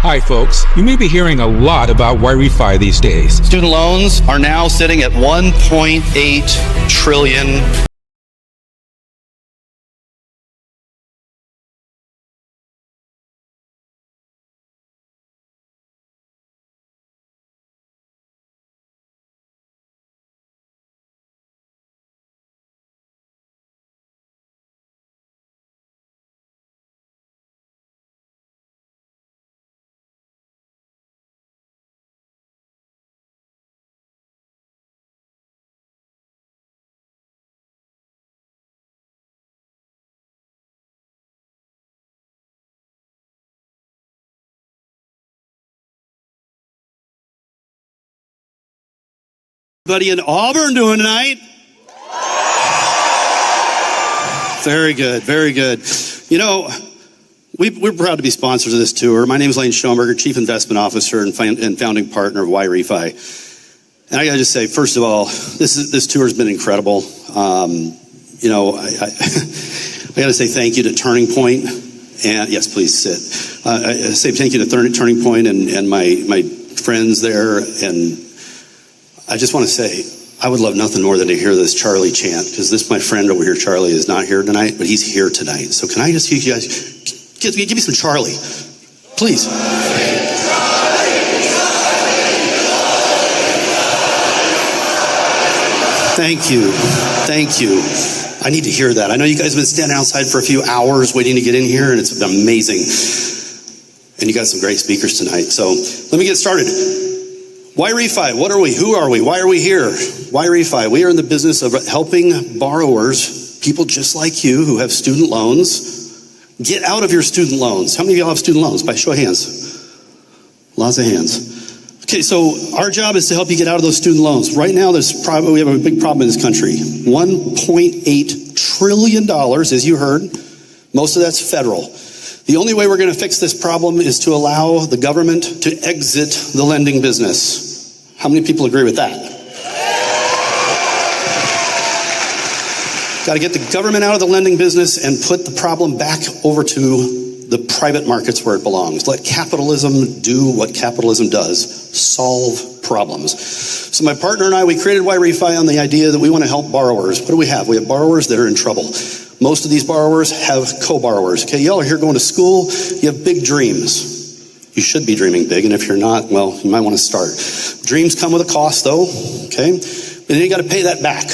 Hi, folks. You may be hearing a lot about Y-Refi these days. Student loans are now sitting at $1.8 trillion. Everybody in Auburn doing tonight? Very good, very good. You know, we're proud to be sponsors of this tour. My name is Lane Schoenberger, Chief Investment Officer and founding partner of Y-Refi. And I gotta just say, first of all, this tour has been incredible. You know, I gotta say thank you to Turning Point. And yes, please sit. I say thank you to Turning Point and my friends there. And I just want to say, I would love nothing more than to hear this Charlie chant, because my friend over here, Charlie, is not here tonight, but he's here tonight. So can I just, you guys, give me some Charlie, please. Thank you, thank you. I need to hear that. I know you guys have been standing outside for a few hours waiting to get in here, and it's amazing. And you got some great speakers tonight. So let me get started. Y-Refi, what are we? Who are we? Why are we here? Y-Refi, we are in the business of helping borrowers, people just like you who have student loans, get out of your student loans. How many of y'all have student loans? By show of hands. Lots of hands. Okay, so our job is to help you get out of those student loans. Right now, we have a big problem in this country. $1.8 trillion, as you heard. Most of that's federal. The only way we're going to fix this problem is to allow the government to exit the lending business. How many people agree with that? Got to get the government out of the lending business and put the problem back over to the private markets where it belongs. Let capitalism do what capitalism does, solve problems. So my partner and I, we created Y-Refi on the idea that we want to help borrowers. What do we have? We have borrowers that are in trouble. Most of these borrowers have co-borrowers. Okay, y'all are here going to school, you have big dreams. You should be dreaming big, and if you're not, well, you might want to start. Dreams come with a cost though, okay? And then you got to pay that back.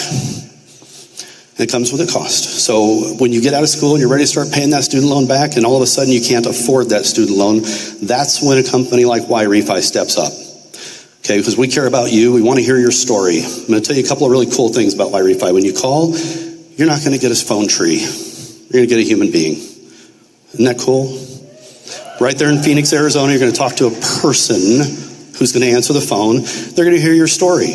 It comes with a cost. So when you get out of school and you're ready to start paying that student loan back, and all of a sudden you can't afford that student loan, that's when a company like Y-Refi steps up. Okay, because we care about you, we want to hear your story. I'm going to tell you a couple of really cool things about Y-Refi. When you call, you're not going to get a phone tree. You're going to get a human being. Isn't that cool? Right there in Phoenix, Arizona, you're going to talk to a person who's going to answer the phone. They're going to hear your story.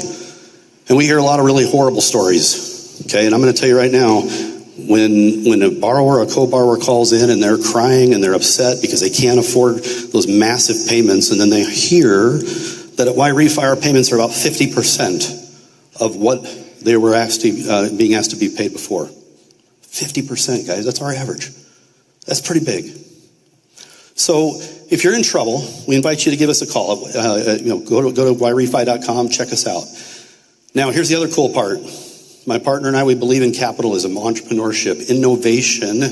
And we hear a lot of really horrible stories. Okay, and I'm going to tell you right now, when a borrower, a co-borrower calls in and they're crying and they're upset because they can't afford those massive payments, and then they hear that at Y-Refi our payments are about 50% of what they were being asked to be paid before. 50%, guys, that's our average. That's pretty big. So if you're in trouble, we invite you to give us a call. Go to yrefi.com, check us out. Now, here's the other cool part. My partner and I, we believe in capitalism, entrepreneurship, innovation,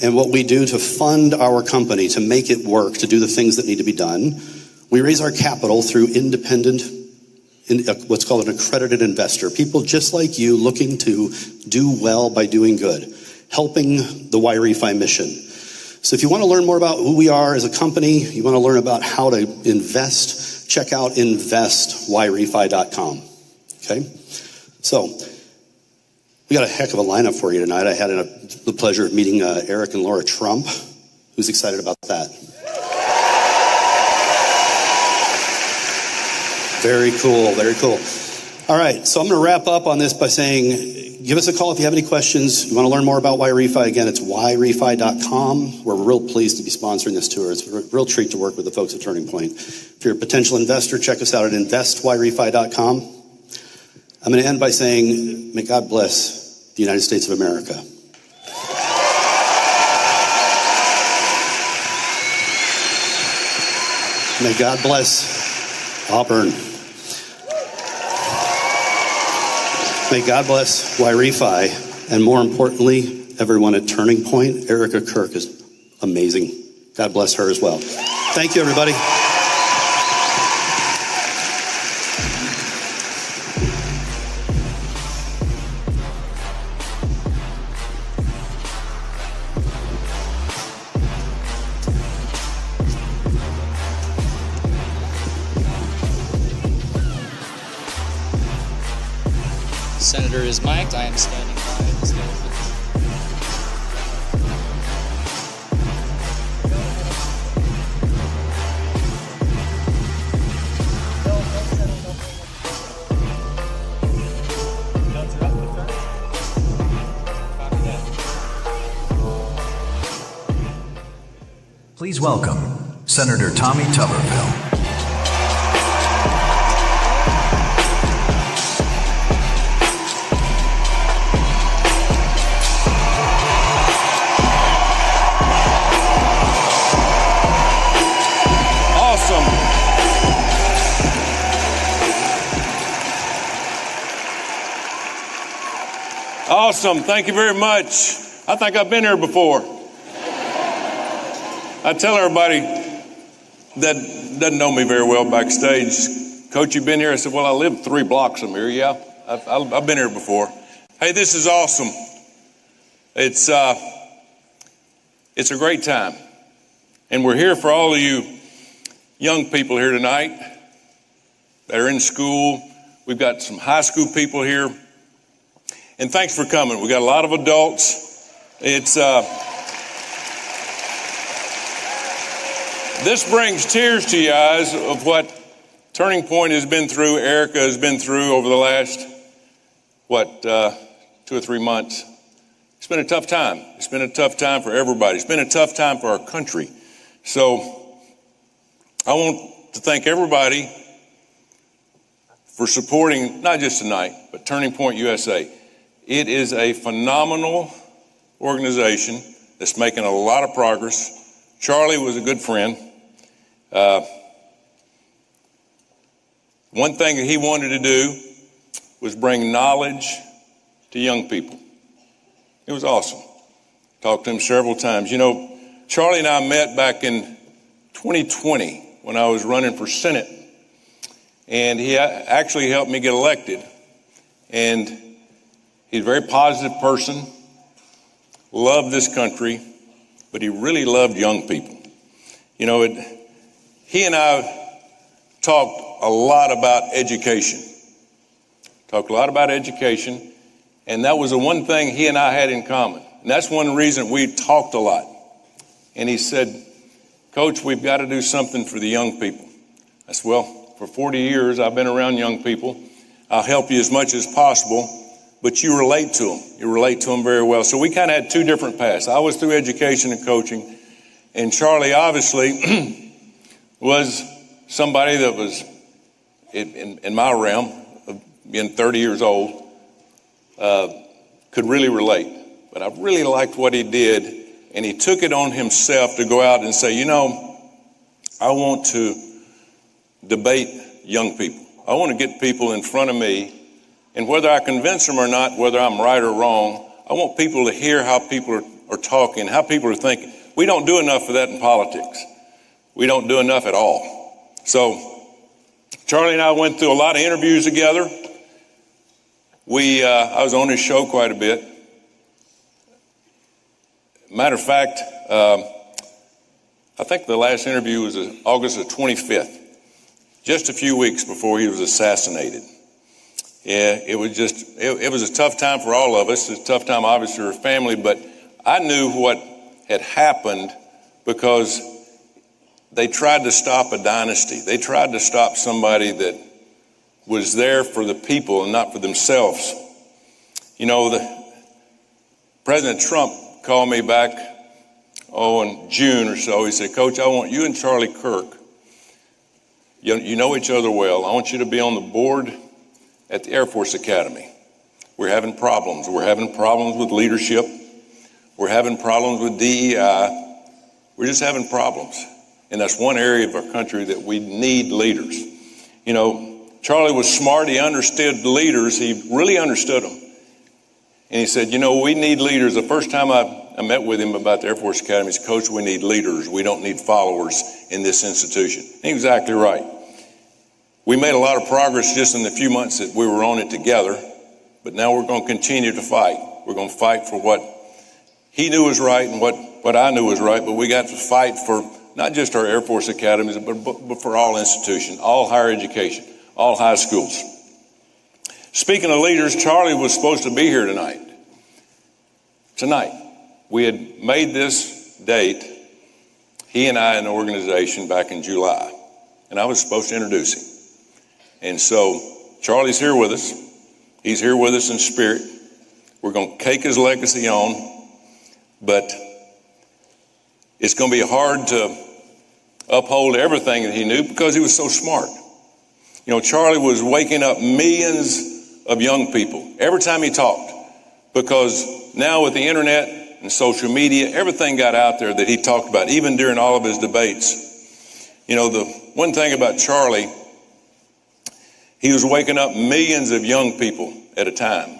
and what we do to fund our company, to make it work, to do the things that need to be done. We raise our capital through independent, what's called an accredited investor, people just like you looking to do well by doing good, helping the Y-Refi mission. So if you want to learn more about who we are as a company, you want to learn about how to invest, check out investyrefi.com. Okay? So, we got a heck of a lineup for you tonight. I had the pleasure of meeting Eric and Lara Trump. Who's excited about that? Very cool, very cool. All right, so I'm going to wrap up on this by saying, give us a call if you have any questions. You want to learn more about Y-Refi, again, it's yrefi.com. We're real pleased to be sponsoring this tour. It's a real treat to work with the folks at Turning Point. If you're a potential investor, check us out at investyrefi.com. I'm going to end by saying, may God bless the United States of America. May God bless Auburn. May God bless Wi-Fi, and more importantly, everyone at Turning Point. Erica Kirk is amazing. God bless her as well. Thank you, everybody. Senator is mic'd. I am standing by the stage. Please welcome Senator Tommy Tuberville. Awesome. Thank you very much. I think I've been here before. I tell everybody that doesn't know me very well backstage, Coach, you been here? I said, well, I live 3 blocks from here. Yeah, I've been here before. Hey, this is awesome. It's a great time. And we're here for all of you young people here tonight that are in school. We've got some high school people here. And thanks for coming. We got a lot of adults. This brings tears to your eyes of what Turning Point has been through, Erica has been through over the last, 2 or 3 months. It's been a tough time. It's been a tough time for everybody. It's been a tough time for our country. So I want to thank everybody for supporting, not just tonight, but Turning Point USA. It is a phenomenal organization that's making a lot of progress. Charlie was a good friend. One thing that he wanted to do was bring knowledge to young people. It was awesome. Talked to him several times. You know, Charlie and I met back in 2020 when I was running for Senate, and he actually helped me get elected. And he's a very positive person, loved this country, but he really loved young people. You know, he and I talked a lot about education. And that was the one thing he and I had in common. And that's one reason we talked a lot. And he said, Coach, we've got to do something for the young people. I said, well, for 40 years, I've been around young people. I'll help you as much as possible, but you relate to them. You relate to them very well. So we kind of had 2 different paths. I was through education and coaching, and Charlie obviously was somebody that was in my realm of being 30 years old, could really relate. But I really liked what he did, and he took it on himself to go out and say, you know, I want to debate young people. I want to get people in front of me, and whether I convince them or not, whether I'm right or wrong, I want people to hear how people are talking, how people are thinking. We don't do enough of that in politics. We don't do enough at all. So Charlie and I went through a lot of interviews together. I was on his show quite a bit. Matter of fact, I think the last interview was August the 25th, just a few weeks before he was assassinated. Yeah, it was a tough time for all of us. It's a tough time, obviously, for family, but I knew what had happened because they tried to stop a dynasty. They tried to stop somebody that was there for the people and not for themselves. You know, President Trump called me back, in June or so. He said, Coach, I want you and Charlie Kirk, you know each other well. I want you to be on the board at the Air Force Academy. We're having problems. We're having problems with leadership. We're having problems with DEI. We're just having problems. And that's one area of our country that we need leaders. You know, Charlie was smart. He understood leaders. He really understood them. And he said, you know, we need leaders. The first time I met with him about the Air Force Academy, he said, Coach, we need leaders. We don't need followers in this institution. And he was exactly right. We made a lot of progress just in the few months that we were on it together, but now we're going to continue to fight. We're going to fight for what he knew was right and what I knew was right, but we got to fight for not just our Air Force academies, but for all institutions, all higher education, all high schools. Speaking of leaders, Charlie was supposed to be here tonight. Tonight. We had made this date, he and I, an organization back in July, and I was supposed to introduce him. And so Charlie's here with us. He's here with us in spirit. We're going to take his legacy on, but it's going to be hard to uphold everything that he knew because he was so smart. You know, Charlie was waking up millions of young people every time he talked, because now with the internet and social media, everything got out there that he talked about, even during all of his debates. You know, the one thing about Charlie, he was waking up millions of young people at a time.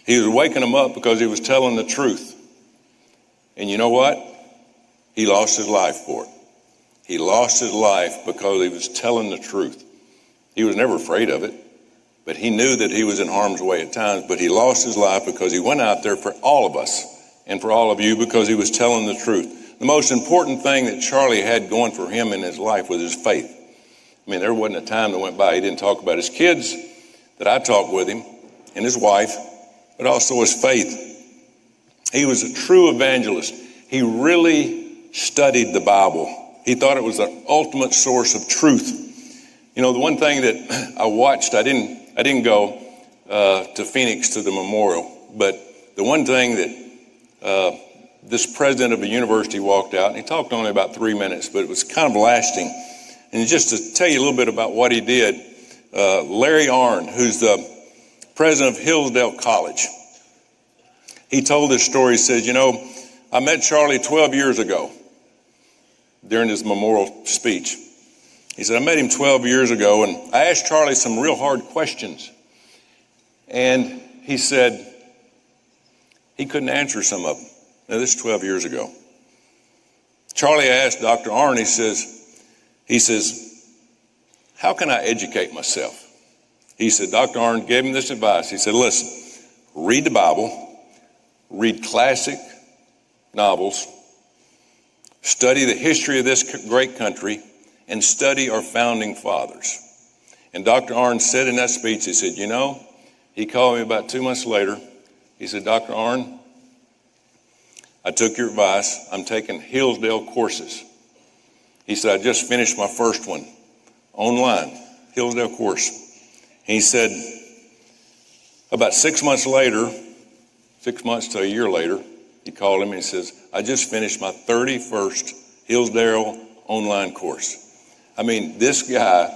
He was waking them up because he was telling the truth. And you know what? He lost his life for it. He lost his life because he was telling the truth. He was never afraid of it, but he knew that he was in harm's way at times, but he lost his life because he went out there for all of us and for all of you because he was telling the truth. The most important thing that Charlie had going for him in his life was his faith. I mean, there wasn't a time that went by he didn't talk about his kids, that I talked with him, and his wife, but also his faith. He was a true evangelist. He really studied the Bible. He thought it was the ultimate source of truth. You know, the one thing that I watched, I didn't go to Phoenix to the memorial, but the one thing that this president of a university walked out, and he talked only about 3 minutes, but it was kind of lasting. And just to tell you a little bit about what he did, Larry Arnn, who's the president of Hillsdale College, he told this story. He says, you know, I met Charlie 12 years ago during his memorial speech. He said, I met him 12 years ago, and I asked Charlie some real hard questions. And he said he couldn't answer some of them. Now, this is 12 years ago. Charlie asked Dr. Arnn, he says, how can I educate myself? He said, Dr. Arnn gave him this advice. He said, listen, read the Bible, read classic novels, study the history of this great country, and study our founding fathers. And Dr. Arnn said in that speech, he said, you know, he called me about 2 months later. He said, Dr. Arnn, I took your advice. I'm taking Hillsdale courses. He said, I just finished my first one online, Hillsdale course. And he said, about 6 months later, 6 months to a year later, he called him and he says, I just finished my 31st Hillsdale online course. I mean, this guy,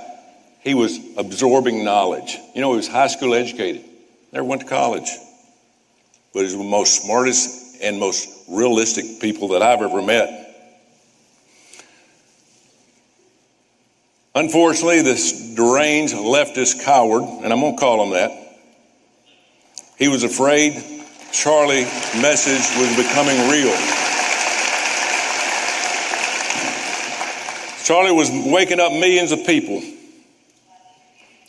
he was absorbing knowledge. You know, he was high school educated, never went to college, but he's the most smartest and most realistic people that I've ever met. Unfortunately, this deranged leftist coward, and I'm going to call him that, he was afraid Charlie's message was becoming real. Charlie was waking up millions of people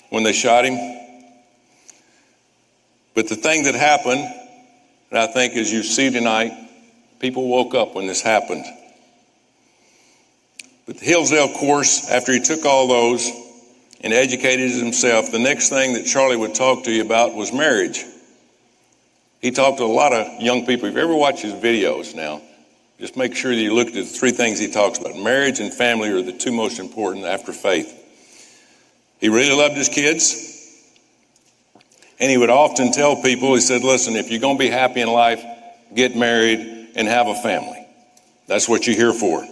when they shot him. But the thing that happened, and I think as you see tonight, people woke up when this happened. But the Hillsdale course, after he took all those and educated himself, the next thing that Charlie would talk to you about was marriage. He talked to a lot of young people. If you ever watch his videos now, just make sure that you look at the three things he talks about. Marriage and family are the two most important after faith. He really loved his kids. And he would often tell people, he said, listen, if you're going to be happy in life, get married and have a family. That's what you're here for.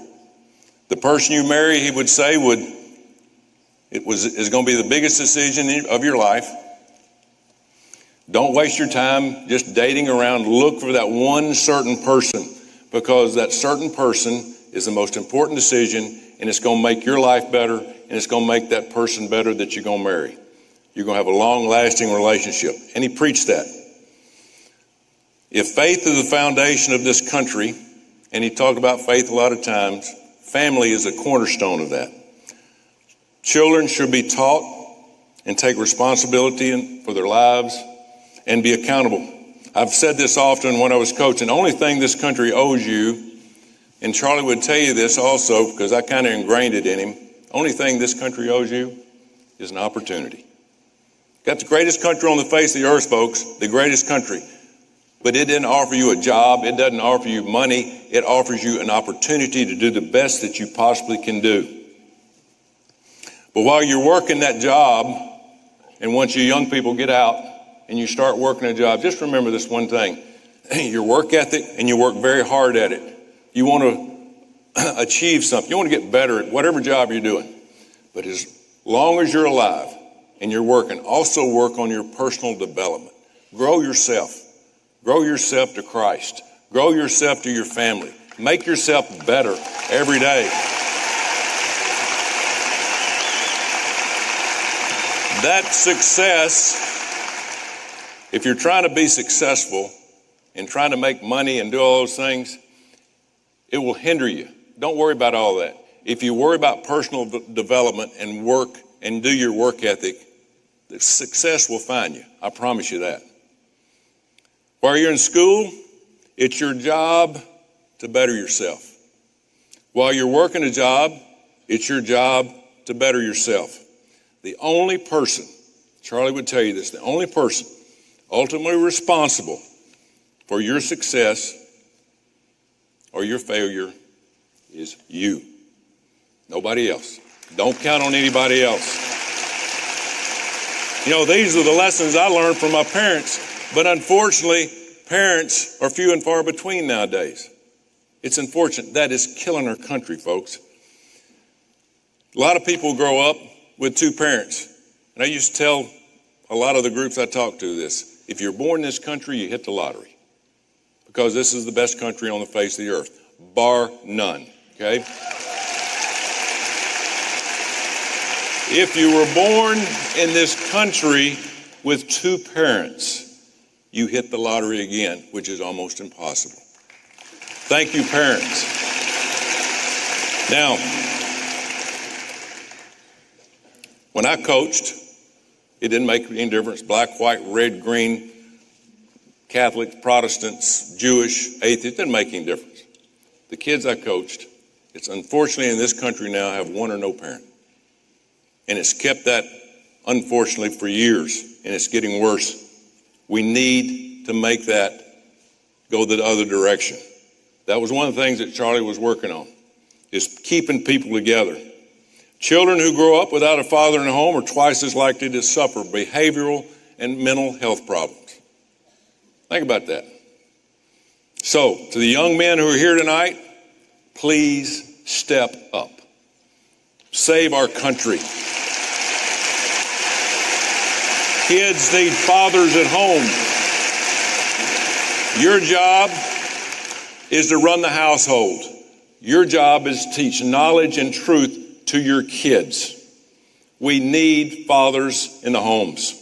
The person you marry, he would say, is going to be the biggest decision of your life. Don't waste your time just dating around. Look for that one certain person, because that certain person is the most important decision, and it's going to make your life better, and it's going to make that person better that you're going to marry. You're going to have a long-lasting relationship. And he preached that. If faith is the foundation of this country, and he talked about faith a lot of times, family is a cornerstone of that. Children should be taught and take responsibility for their lives and be accountable. I've said this often when I was coaching. The only thing this country owes you, and Charlie would tell you this also because I kind of ingrained it in him, only thing this country owes you is an opportunity. Got the greatest country on the face of the earth, folks, the greatest country. But it didn't offer you a job. It doesn't offer you money. It offers you an opportunity to do the best that you possibly can do. But while you're working that job, and once you young people get out and you start working a job, just remember this one thing. Your work ethic, and you work very hard at it. You want to achieve something. You want to get better at whatever job you're doing. But as long as you're alive and you're working, also work on your personal development. Grow yourself. Grow yourself to Christ. Grow yourself to your family. Make yourself better every day. That success, if you're trying to be successful and trying to make money and do all those things, it will hinder you. Don't worry about all that. If you worry about personal development and work and do your work ethic, the success will find you. I promise you that. While you're in school, it's your job to better yourself. While you're working a job, it's your job to better yourself. The only person, Charlie would tell you this, the only person ultimately responsible for your success or your failure is you. Nobody else. Don't count on anybody else. You know, these are the lessons I learned from my parents. But unfortunately, parents are few and far between nowadays. It's unfortunate. That is killing our country, folks. A lot of people grow up with two parents. And I used to tell a lot of the groups I talk to this. If you're born in this country, you hit the lottery. Because this is the best country on the face of the earth. Bar none. Okay? If you were born in this country with two parents, you hit the lottery again, which is almost impossible. Thank you, parents. Now, when I coached, it didn't make any difference. Black, white, red, green, Catholics, Protestants, Jewish, atheists, it didn't make any difference. The kids I coached, it's unfortunately in this country now have one or no parent. And it's kept that, unfortunately, for years, and it's getting worse. We need to make that go the other direction. That was one of the things that Charlie was working on, is keeping people together. Children who grow up without a father in the home are twice as likely to suffer behavioral and mental health problems. Think about that. So, to the young men who are here tonight, please step up. Save our country. Kids need fathers at home. Your job is to run the household. Your job is to teach knowledge and truth to your kids. We need fathers in the homes.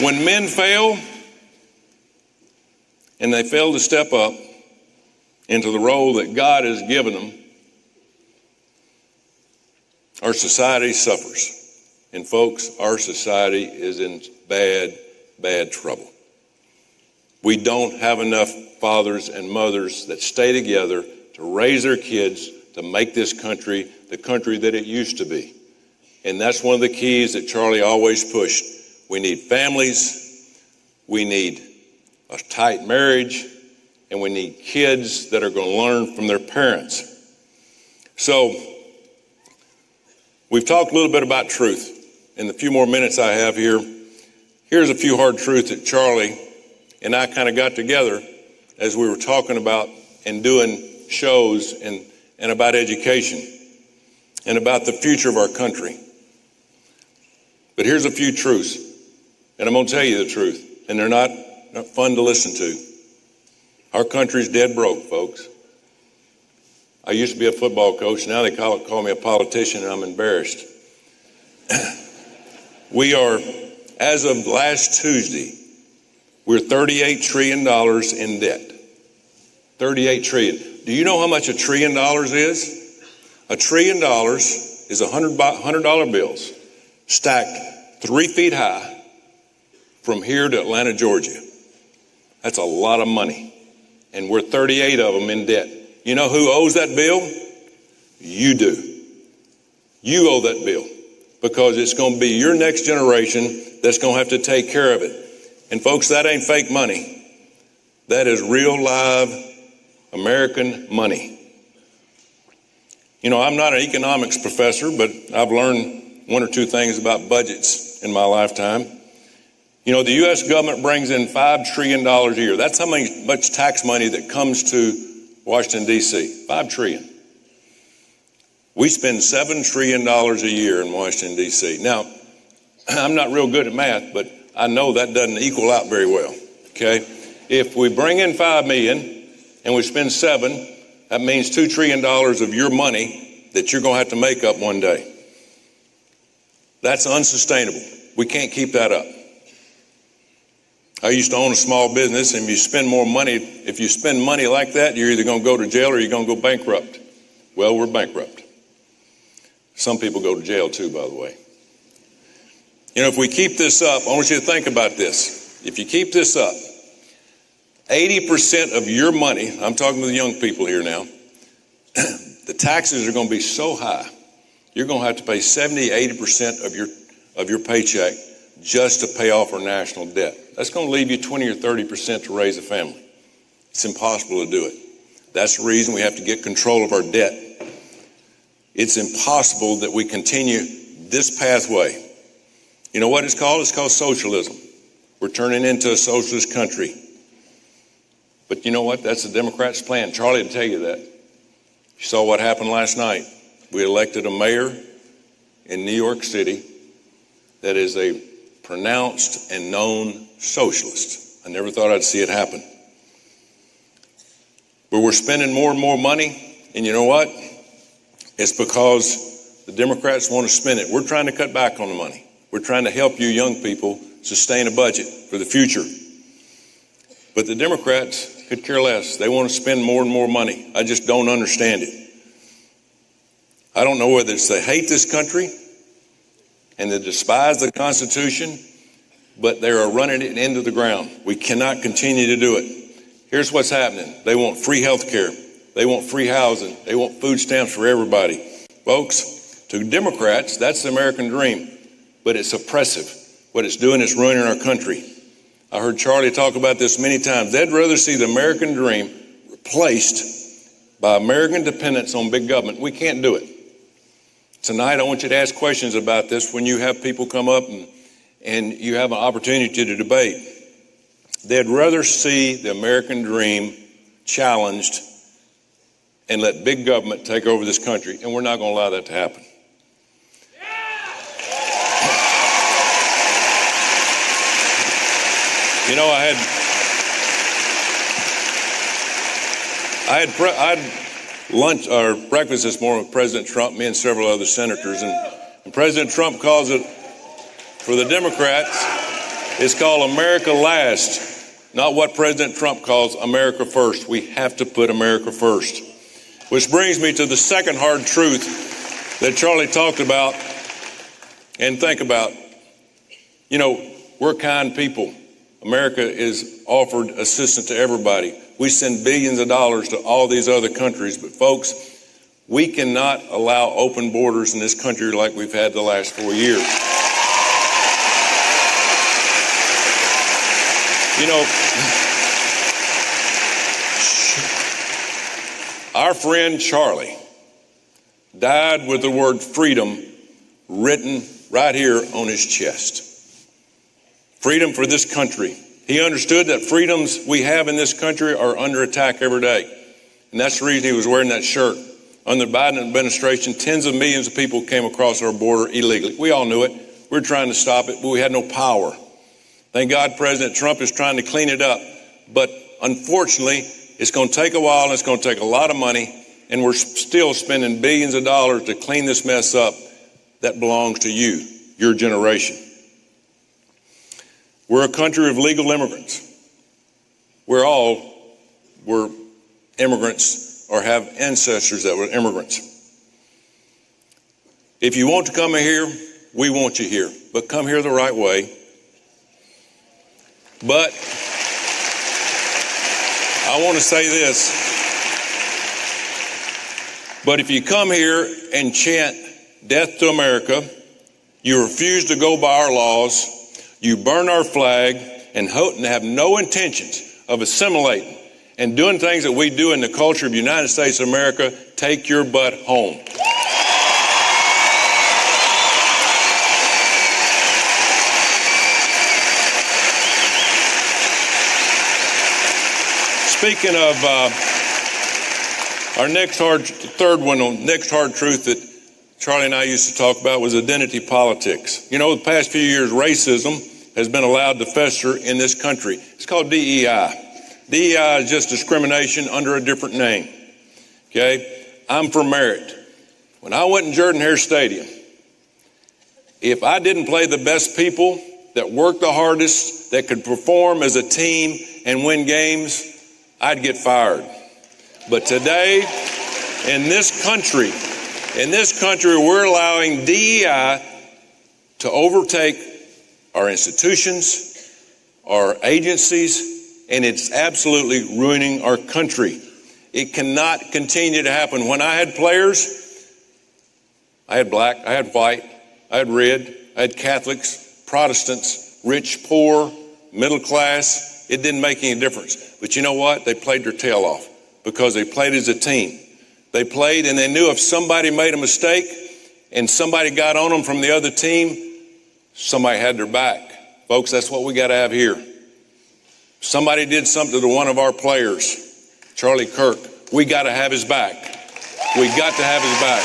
When men fail, and they fail to step up into the role that God has given them, our society suffers. And folks, our society is in bad, bad trouble. We don't have enough fathers and mothers that stay together to raise their kids to make this country the country that it used to be. And that's one of the keys that Charlie always pushed. We need families, we need a tight marriage, and we need kids that are going to learn from their parents. So, we've talked a little bit about truth. In the few more minutes I have here, here's a few hard truths that Charlie and I kind of got together as we were talking about and doing shows and about education and about the future of our country. But here's a few truths, and I'm going to tell you the truth, and they're not not fun to listen to. Our country's dead broke, folks. I used to be a football coach. Now they call me a politician, and I'm embarrassed. We are, as of last Tuesday, we're $38 trillion in debt. $38 trillion. Do you know how much $1 trillion is? $1 trillion is $100 bills stacked 3 feet high from here to Atlanta, Georgia. That's a lot of money. And we're 38 of them in debt. You know who owes that bill? You do. You owe that bill because it's going to be your next generation that's going to have to take care of it. And folks, that ain't fake money. That is real live American money. You know, I'm not an economics professor, but I've learned 1 or 2 things about budgets in my lifetime. You know, the U.S. government brings in $5 trillion a year. That's how much tax money that comes to Washington, D.C., $5 trillion. We spend $7 trillion a year in Washington, D.C. Now, I'm not real good at math, but I know that doesn't equal out very well, okay? If we bring in $5 million and we spend $7, that means $2 trillion of your money that you're going to have to make up one day. That's unsustainable. We can't keep that up. I used to own a small business, and if you spend money like that, you're either going to go to jail or you're going to go bankrupt. Well, we're bankrupt. Some people go to jail too, by the way. You know, if we keep this up, I want you to think about this. If you keep this up, 80% of your money, I'm talking to the young people here now, the taxes are going to be so high, you're going to have to pay 70, 80% of your paycheck just to pay off our national debt. That's going to leave you 20 or 30% to raise a family. It's impossible to do it. That's the reason we have to get control of our debt. It's impossible that we continue this pathway. You know what it's called? It's called socialism. We're turning into a socialist country. But you know what? That's the Democrats' plan. Charlie will tell you that. You saw what happened last night. We elected a mayor in New York City that is a pronounced and known socialist. I never thought I'd see it happen. But we're spending more and more money, and you know what? It's because the Democrats want to spend it. We're trying to cut back on the money. We're trying to help you young people sustain a budget for the future. But the Democrats could care less. They want to spend more and more money. I just don't understand it. I don't know whether it's they hate this country and they despise the Constitution, but they are running it into the ground. We cannot continue to do it. Here's what's happening. They want free health care. They want free housing. They want food stamps for everybody. Folks, to Democrats, that's the American dream, but it's oppressive. What it's doing is ruining our country. I heard Charlie talk about this many times. They'd rather see the American dream replaced by American dependence on big government. We can't do it. Tonight, I want you to ask questions about this when you have people come up and you have an opportunity to debate. They'd rather see the American dream challenged and let big government take over this country, and we're not going to allow that to happen. You know, I had lunch or breakfast this morning with President Trump, me and several other senators, and President Trump calls it, for the Democrats, it's called America Last, not what President Trump calls America First. We have to put America first. Which brings me to the second hard truth that Charlie talked about and think about. You know, we're kind people. America is offered assistance to everybody. We send billions of dollars to all these other countries, but folks, we cannot allow open borders in this country like we've had the last 4 years. You know, our friend Charlie died with the word freedom written right here on his chest. Freedom for this country. He understood that freedoms we have in this country are under attack every day. And that's the reason he was wearing that shirt. Under the Biden administration, tens of millions of people came across our border illegally. We all knew it. We were trying to stop it, but we had no power. Thank God President Trump is trying to clean it up. But unfortunately, it's going to take a while and it's going to take a lot of money. And we're still spending billions of dollars to clean this mess up that belongs to you, your generation. We're a country of legal immigrants. We're immigrants or have ancestors that were immigrants. If you want to come here, we want you here. But come here the right way. But I want to say this. But if you come here and chant death to America, you refuse to go by our laws, you burn our flag, and have no intentions of assimilating and doing things that we do in the culture of the United States of America, take your butt home. Speaking of our next hard truth that Charlie and I used to talk about was identity politics. You know, the past few years, racism has been allowed to fester in this country. It's called DEI. DEI is just discrimination under a different name. Okay? I'm for merit. When I went in Jordan-Hare Stadium, if I didn't play the best people that worked the hardest, that could perform as a team and win games, I'd get fired. But today, in this country, we're allowing DEI to overtake our institutions, our agencies, and it's absolutely ruining our country. It cannot continue to happen. When I had players, I had black, I had white, I had red, I had Catholics, Protestants, rich, poor, middle class. It didn't make any difference. But you know what? They played their tail off because they played as a team. They played and they knew if somebody made a mistake and somebody got on them from the other team, somebody had their back. Folks, that's what we got to have here. Somebody did something to one of our players, Charlie Kirk. We got to have his back. We got to have his back.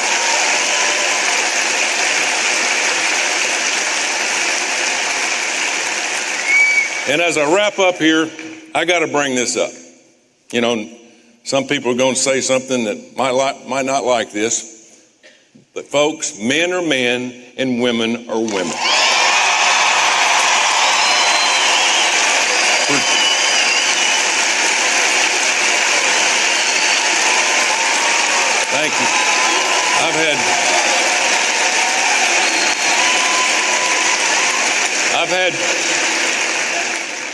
And as I wrap up here, I got to bring this up. You know, some people are going to say something that might not like this. But folks, men are men and women are women. Thank you.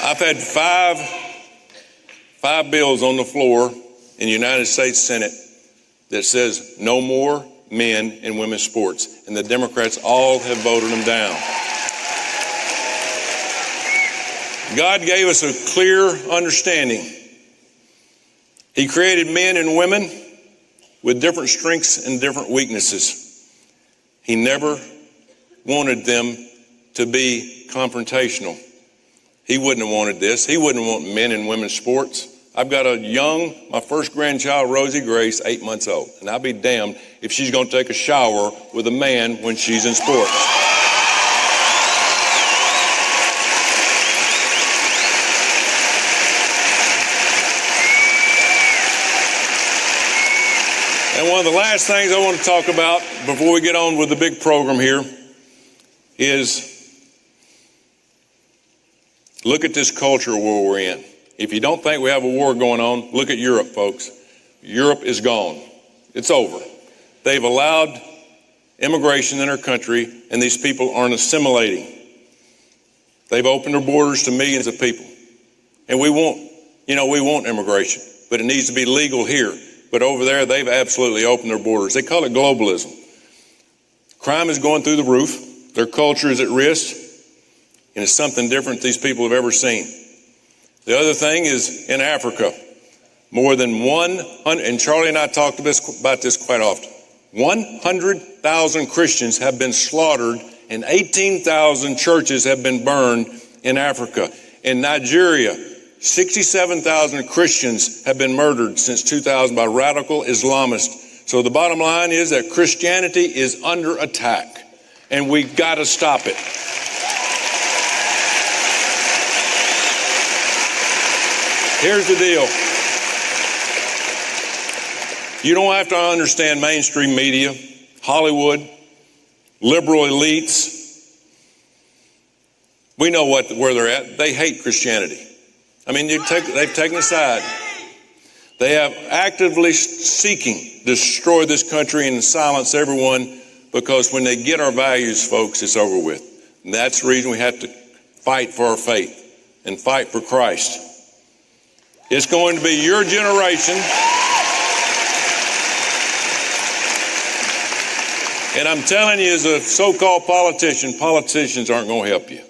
I've had five bills on the floor in the United States Senate that says no more men in women's sports, and the Democrats all have voted them down. God gave us a clear understanding. He created men and women with different strengths and different weaknesses. He never wanted them to be confrontational. He wouldn't have wanted this. He wouldn't want men and women's sports. I've got my first grandchild, Rosie Grace, 8 months old. And I'll be damned if she's going to take a shower with a man when she's in sports. And one of the last things I want to talk about before we get on with the big program here is look at this culture war we're in. If you don't think we have a war going on, look at Europe, folks. Europe is gone. It's over. They've allowed immigration in our country, and these people aren't assimilating. They've opened their borders to millions of people. And we want immigration, but it needs to be legal here. But over there, they've absolutely opened their borders. They call it globalism. Crime is going through the roof. Their culture is at risk. And it's something different these people have ever seen. The other thing is in Africa, more than 100, and Charlie and I talked about this quite often, 100,000 Christians have been slaughtered and 18,000 churches have been burned in Africa. In Nigeria, 67,000 Christians have been murdered since 2000 by radical Islamists. So the bottom line is that Christianity is under attack, and we've got to stop it. Here's the deal. You don't have to understand mainstream media, Hollywood, liberal elites. We know where they're at. They hate Christianity. I mean, they've taken a side. They have actively seeking to destroy this country and silence everyone, because when they get our values, folks, it's over with. And that's the reason we have to fight for our faith and fight for Christ. It's going to be your generation. And I'm telling you, as a so-called politician, politicians aren't going to help you.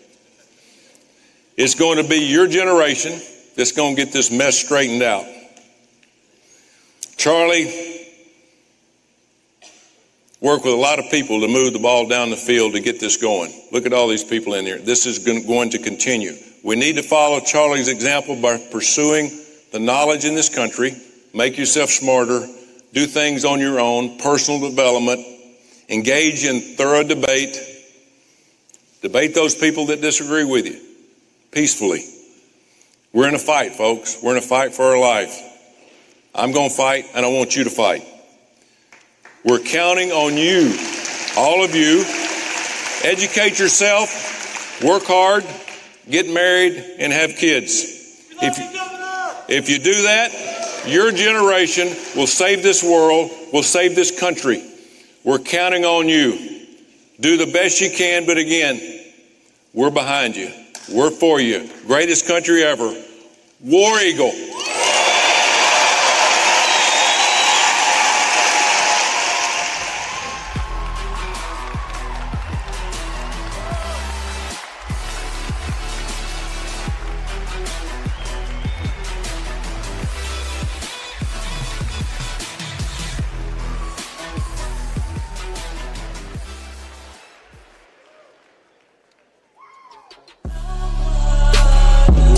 It's going to be your generation that's going to get this mess straightened out. Charlie worked with a lot of people to move the ball down the field to get this going. Look at all these people in here. This is going to continue. We need to follow Charlie's example by pursuing the knowledge in this country, make yourself smarter, do things on your own, personal development, engage in thorough debate, debate those people that disagree with you peacefully. We're in a fight, folks. We're in a fight for our life. I'm going to fight, and I want you to fight. We're counting on you, all of you. Educate yourself, work hard, get married, and have kids. If you do that, your generation will save this world, will save this country. We're counting on you. Do the best you can, but again, we're behind you. We're for you. Greatest country ever. War Eagle.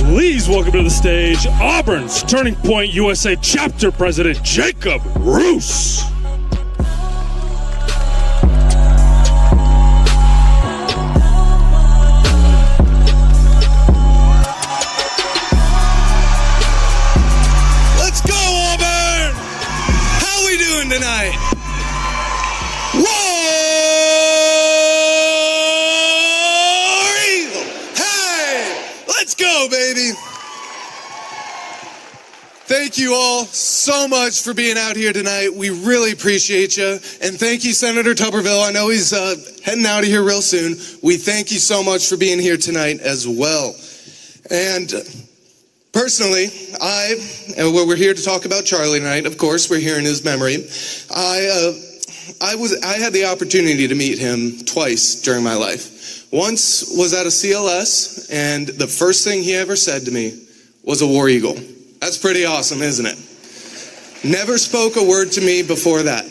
Please welcome to the stage Auburn's Turning Point USA Chapter President Jacob Roos. Let's go, Auburn! How we doing tonight? War Eagle! Hey! Let's go, baby! Thank you all so much for being out here tonight. We really appreciate you. And thank you, Senator Tuberville. I know he's heading out of here real soon. We thank you so much for being here tonight as well. And personally, we're here to talk about Charlie tonight. Of course, we're here in his memory. I had the opportunity to meet him twice during my life. Once was at a CLS, and the first thing he ever said to me was a War Eagle. That's pretty awesome, isn't it? Never spoke a word to me before that.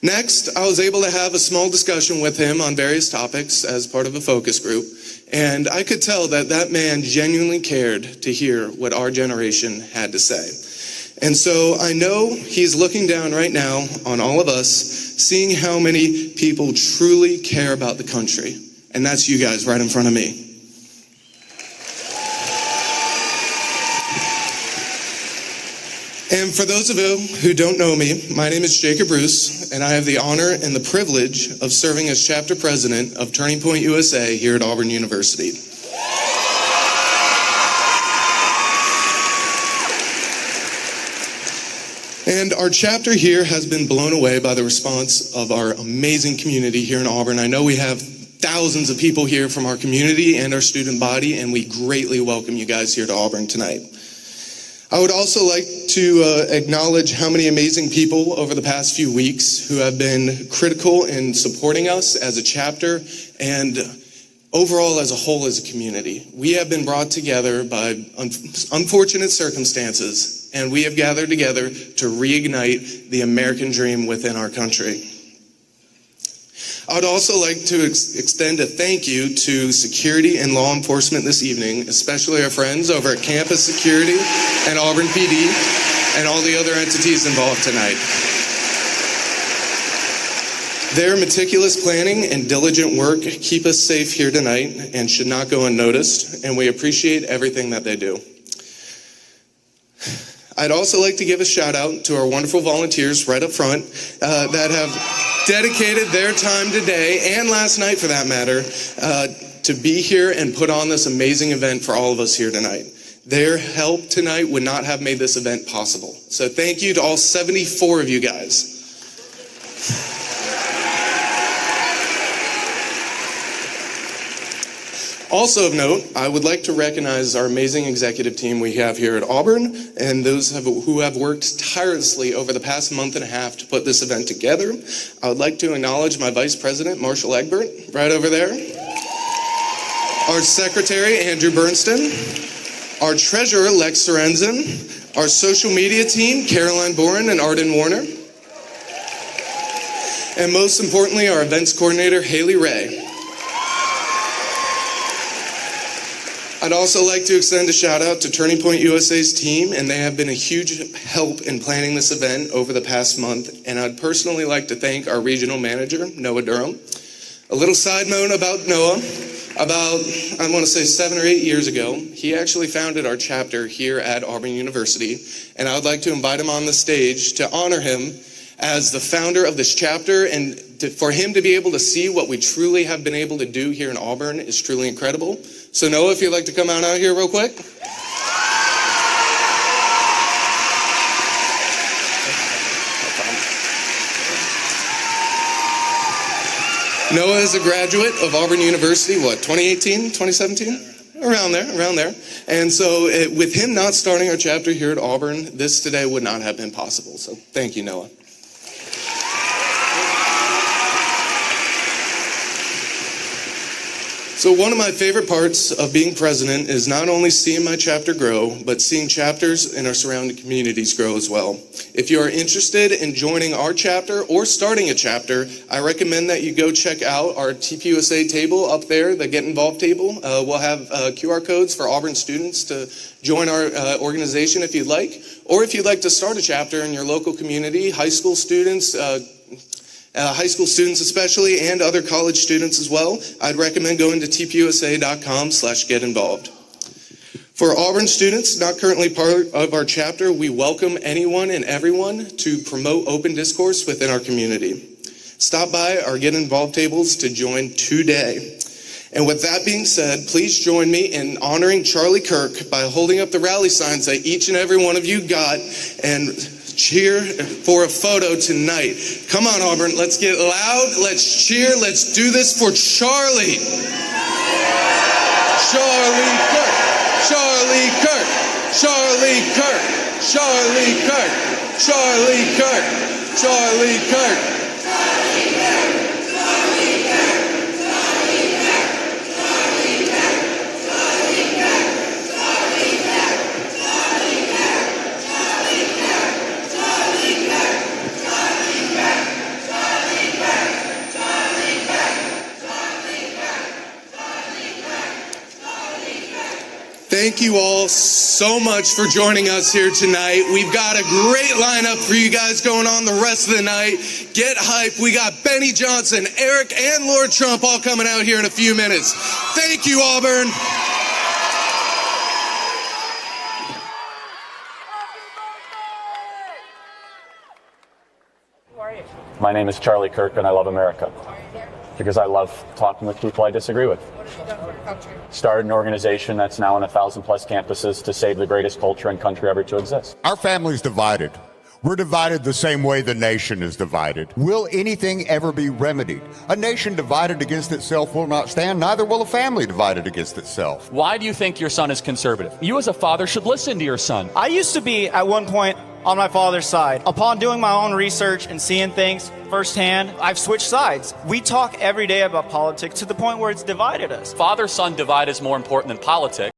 Next, I was able to have a small discussion with him on various topics as part of a focus group, and I could tell that that man genuinely cared to hear what our generation had to say. And so I know he's looking down right now on all of us, seeing how many people truly care about the country. And that's you guys right in front of me. And for those of you who don't know me, my name is Jacob Roos, and I have the honor and the privilege of serving as chapter president of Turning Point USA here at Auburn University. And our chapter here has been blown away by the response of our amazing community here in Auburn. I know we have thousands of people here from our community and our student body, and we greatly welcome you guys here to Auburn tonight. I would also like to acknowledge how many amazing people over the past few weeks who have been critical in supporting us as a chapter and overall as a whole as a community. We have been brought together by unfortunate circumstances, and we have gathered together to reignite the American dream within our country. I would also like to extend a thank you to security and law enforcement this evening, especially our friends over at Campus Security and Auburn PD and all the other entities involved tonight. Their meticulous planning and diligent work keep us safe here tonight and should not go unnoticed, and we appreciate everything that they do. I'd also like to give a shout out to our wonderful volunteers right up front that have dedicated their time today and last night for that matter to be here and put on this amazing event for all of us here tonight. Their help tonight would not have made this event possible. So thank you to all 74 of you guys. Also of note, I would like to recognize our amazing executive team we have here at Auburn and those who have worked tirelessly over the past month and a half to put this event together. I would like to acknowledge my Vice President, Marshall Egbert, right over there. Our Secretary, Andrew Bernstein. Our Treasurer, Lex Sorensen. Our social media team, Caroline Boren and Arden Warner. And most importantly, our events coordinator, Haley Ray. I'd also like to extend a shout out to Turning Point USA's team, and they have been a huge help in planning this event over the past month. And I'd personally like to thank our regional manager, Noah Durham. A little side note about Noah. About, I want to say 7 or 8 years ago, he actually founded our chapter here at Auburn University. And I would like to invite him on the stage to honor him as the founder of this chapter, and for him to be able to see what we truly have been able to do here in Auburn is truly incredible. So Noah, if you'd like to come out here real quick. Noah is a graduate of Auburn University, 2018, 2017? Around there. And so with him not starting our chapter here at Auburn, this today would not have been possible. So thank you, Noah. So one of my favorite parts of being president is not only seeing my chapter grow, but seeing chapters in our surrounding communities grow as well. If you are interested in joining our chapter or starting a chapter, I recommend that you go check out our TPUSA table up there, the Get Involved table. We'll have QR codes for Auburn students to join our organization if you'd like. Or if you'd like to start a chapter in your local community, high school students especially, and other college students as well, I'd recommend going to tpusa.com/getinvolved. For Auburn students not currently part of our chapter, we welcome anyone and everyone to promote open discourse within our community. Stop by our Get Involved tables to join today. And with that being said, please join me in honoring Charlie Kirk by holding up the rally signs that each and every one of you got and cheer for a photo tonight. Come on, Auburn, let's get loud, let's cheer, let's do this for Charlie. Charlie Kirk, Charlie Kirk, Charlie Kirk, Charlie Kirk, Charlie Kirk, Charlie Kirk. Thank you all so much for joining us here tonight. We've got a great lineup for you guys going on the rest of the night. Get hyped. We got Benny Johnson, Eric, and Lara Trump all coming out here in a few minutes. Thank you, Auburn. My name is Charlie Kirk, and I love America because I love talking with people I disagree with. Started an organization that's now on 1,000+ campuses to save the greatest culture and country ever to exist. Our family's divided. We're divided the same way the nation is divided. Will anything ever be remedied? A nation divided against itself will not stand, neither will a family divided against itself. Why do you think your son is conservative? You as a father should listen to your son. I used to be, at one point, on my father's side. Upon doing my own research and seeing things firsthand, I've switched sides. We talk every day about politics to the point where it's divided us. Father-son divide is more important than politics.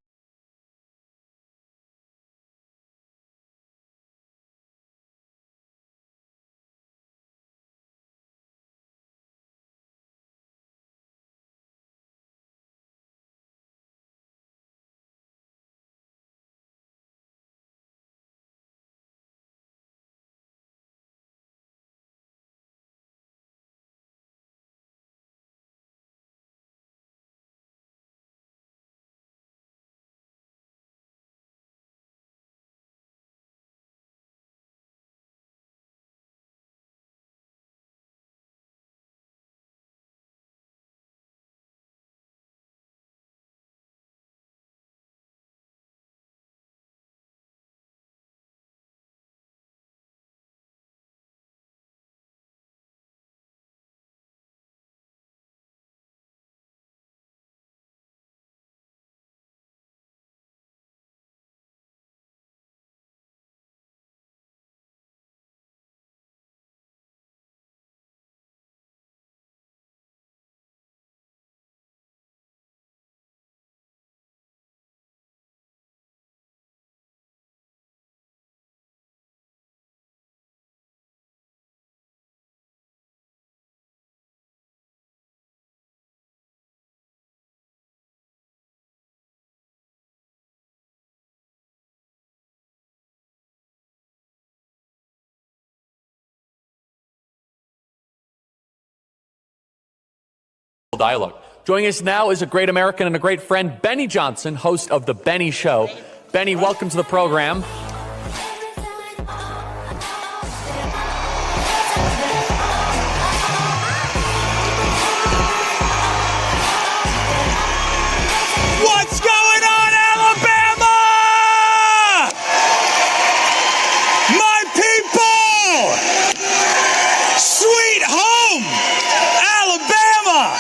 dialogue. Joining us now is a great American and a great friend, Benny Johnson, host of The Benny Show. Benny, welcome to the program. What's going on, Alabama? My people! Sweet home, Alabama!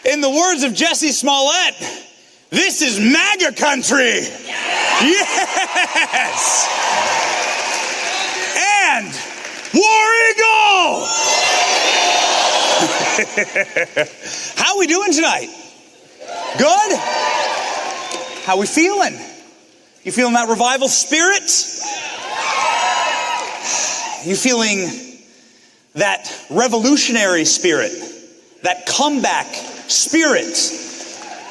In the words of Jesse Smollett, this is MAGA country. Yes! And War Eagle! How we doing tonight? Good? How we feeling? You feeling that revival spirit? You feeling that revolutionary spirit? That comeback spirit?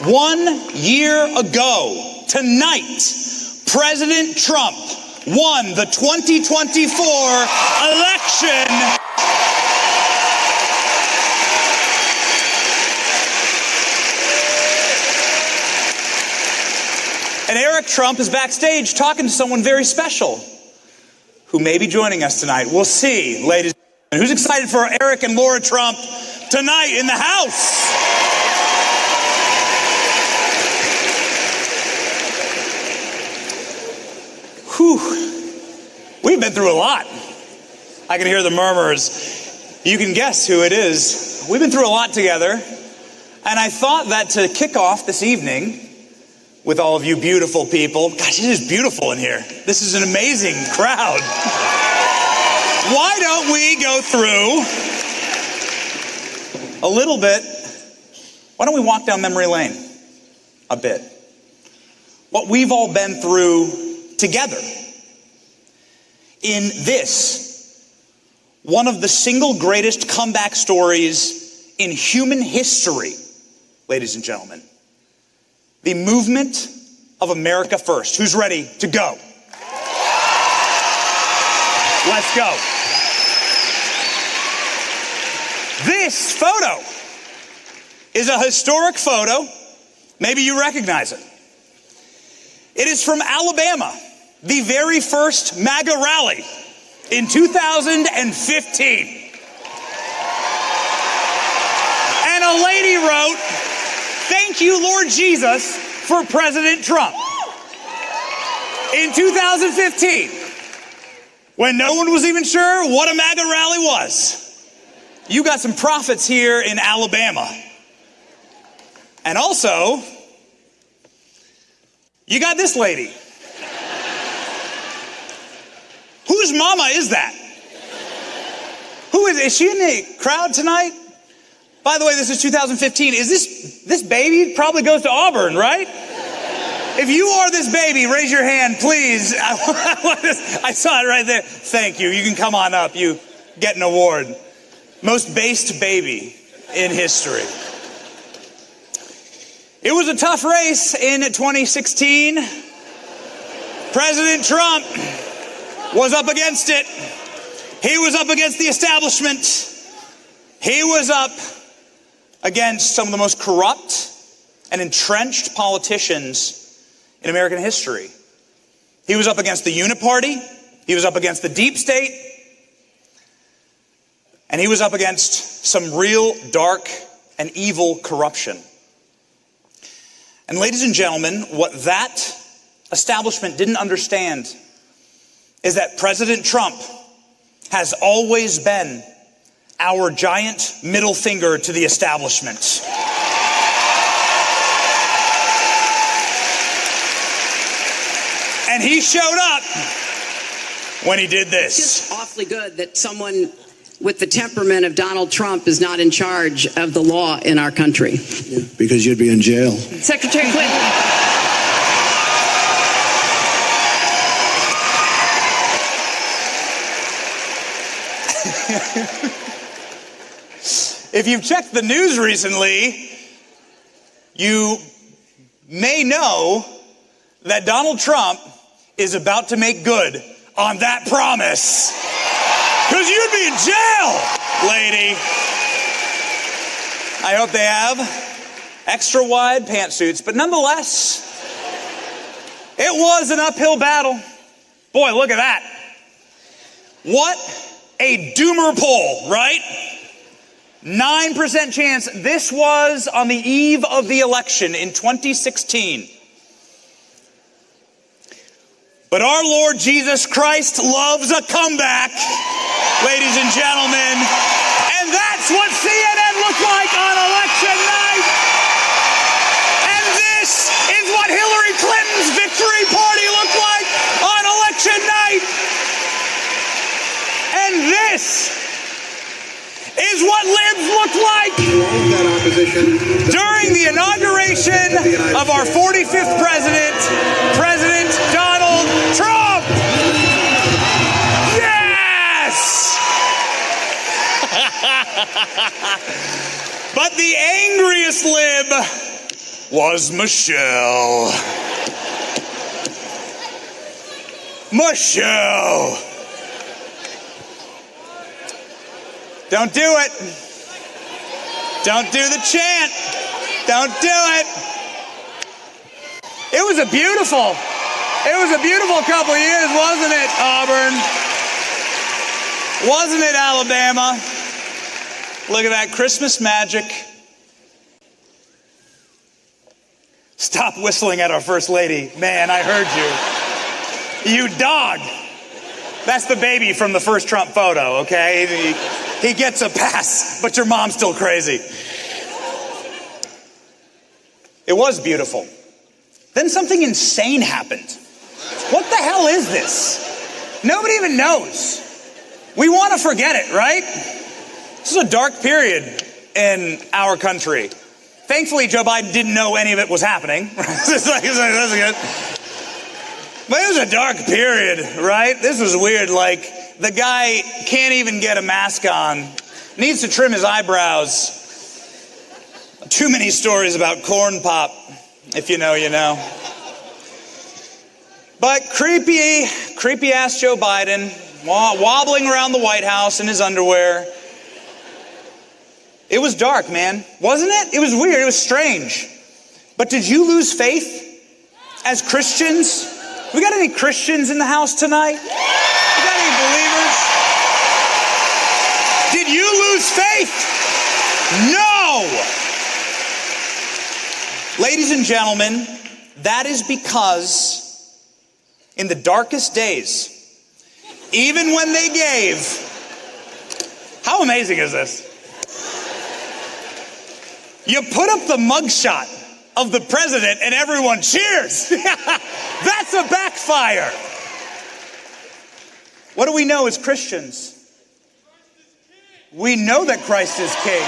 1 year ago, tonight, President Trump won the 2024 election. And Eric Trump is backstage talking to someone very special who may be joining us tonight. We'll see, ladies and gentlemen. Who's excited for Eric and Lara Trump tonight in the house? Whew. We've been through a lot. I can hear the murmurs. You can guess who it is. We've been through a lot together. And I thought that to kick off this evening with all of you beautiful people, gosh, it is beautiful in here. This is an amazing crowd. Why don't we go through a little bit, why don't we walk down memory lane a bit? What we've all been through together in this, one of the single greatest comeback stories in human history, ladies and gentlemen. The movement of America First. Who's ready to go? Let's go. This photo is a historic photo. Maybe you recognize it. It is from Alabama, the very first MAGA rally in 2015. And a lady wrote, "Thank you, Lord Jesus, for President Trump." In 2015, when no one was even sure what a MAGA rally was. You got some prophets here in Alabama. And also, you got this lady. Whose mama is that? Who is she in the crowd tonight? By the way, this is 2015. Is this baby probably goes to Auburn, right? If you are this baby, raise your hand, please. I saw it right there. Thank you. You can come on up. You get an award. Most based baby in history. It was a tough race in 2016. President Trump was up against it. He was up against the establishment. He was up against some of the most corrupt and entrenched politicians in American history. He was up against the Uniparty. He was up against the deep state. And he was up against some real dark and evil corruption. And ladies and gentlemen, what that establishment didn't understand is that President Trump has always been our giant middle finger to the establishment. And he showed up when he did this. It's just awfully good that someone with the temperament of Donald Trump is not in charge of the law in our country. Yeah, because you'd be in jail. Secretary Clinton. If you've checked the news recently, you may know that Donald Trump is about to make good on that promise. Because you'd be in jail, lady. I hope they have extra wide pantsuits, but nonetheless, it was an uphill battle. Boy, look at that. What a doomer poll, right? 9% chance. This was on the eve of the election in 2016. But our Lord Jesus Christ loves a comeback, ladies and gentlemen. And that's what CNN looked like on election night. And this is what Hillary Clinton's victory party looked like on election night. And this is what libs look like during the inauguration of our 45th president, President Donald Trump. Yes! But the angriest lib was Michelle. Michelle. Don't do it. Don't do the chant. Don't do it. It was a beautiful couple of years, wasn't it, Auburn? Wasn't it, Alabama? Look at that Christmas magic. Stop whistling at our First Lady. Man, I heard you. You dog. That's the baby from the first Trump photo, okay? He gets a pass, but your mom's still crazy. It was beautiful. Then something insane happened. What the hell is this? Nobody even knows. We want to forget it, right? This is a dark period in our country. Thankfully, Joe Biden didn't know any of it was happening. That's good. But it was a dark period, right? This was weird. Like, the guy can't even get a mask on. Needs to trim his eyebrows. Too many stories about corn pop. If you know, you know. But creepy ass Joe Biden, wobbling around the White House in his underwear. It was dark, man. Wasn't it? It was weird. It was strange. But did you lose faith as Christians? We got any Christians in the house tonight? We got any believers? Did you lose faith? No! Ladies and gentlemen, that is because in the darkest days, even when they gave, how amazing is this? You put up the mugshot of the president and everyone cheers. That's a backfire. What do we know as Christians? We know that Christ is king.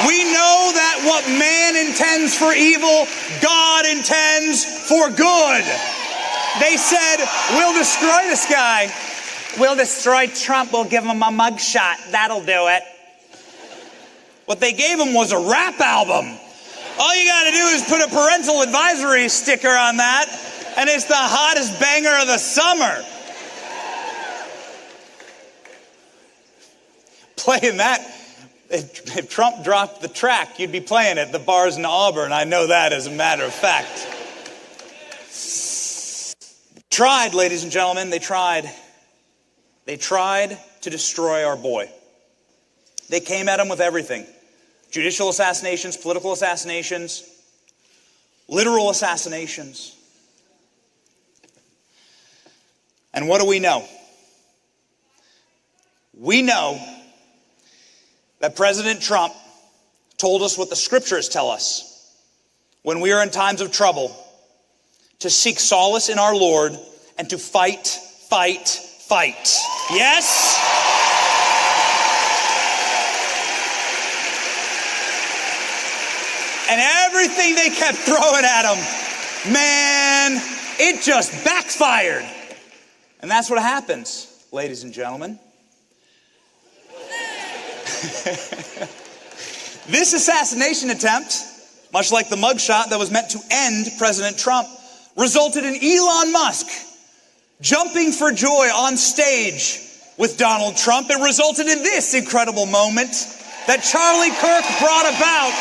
We know that what man intends for evil, God intends for good. They said, we'll destroy this guy. We'll destroy Trump. We'll give him a mugshot. That'll do it. What they gave him was a rap album. All you got to do is put a parental advisory sticker on that, and it's the hottest banger of the summer. Playing that, if Trump dropped the track, you'd be playing it at the bars in Auburn. I know that as a matter of fact. Tried, ladies and gentlemen, they tried. They tried to destroy our boy. They came at him with everything. Judicial assassinations, political assassinations, literal assassinations. And what do we know? We know that President Trump told us what the scriptures tell us when we are in times of trouble, to seek solace in our Lord and to fight, fight, fight. Yes? And everything they kept throwing at him, man, it just backfired. And that's what happens, ladies and gentlemen. This assassination attempt, much like the mugshot that was meant to end President Trump, resulted in Elon Musk jumping for joy on stage with Donald Trump, it resulted in this incredible moment that Charlie Kirk brought about,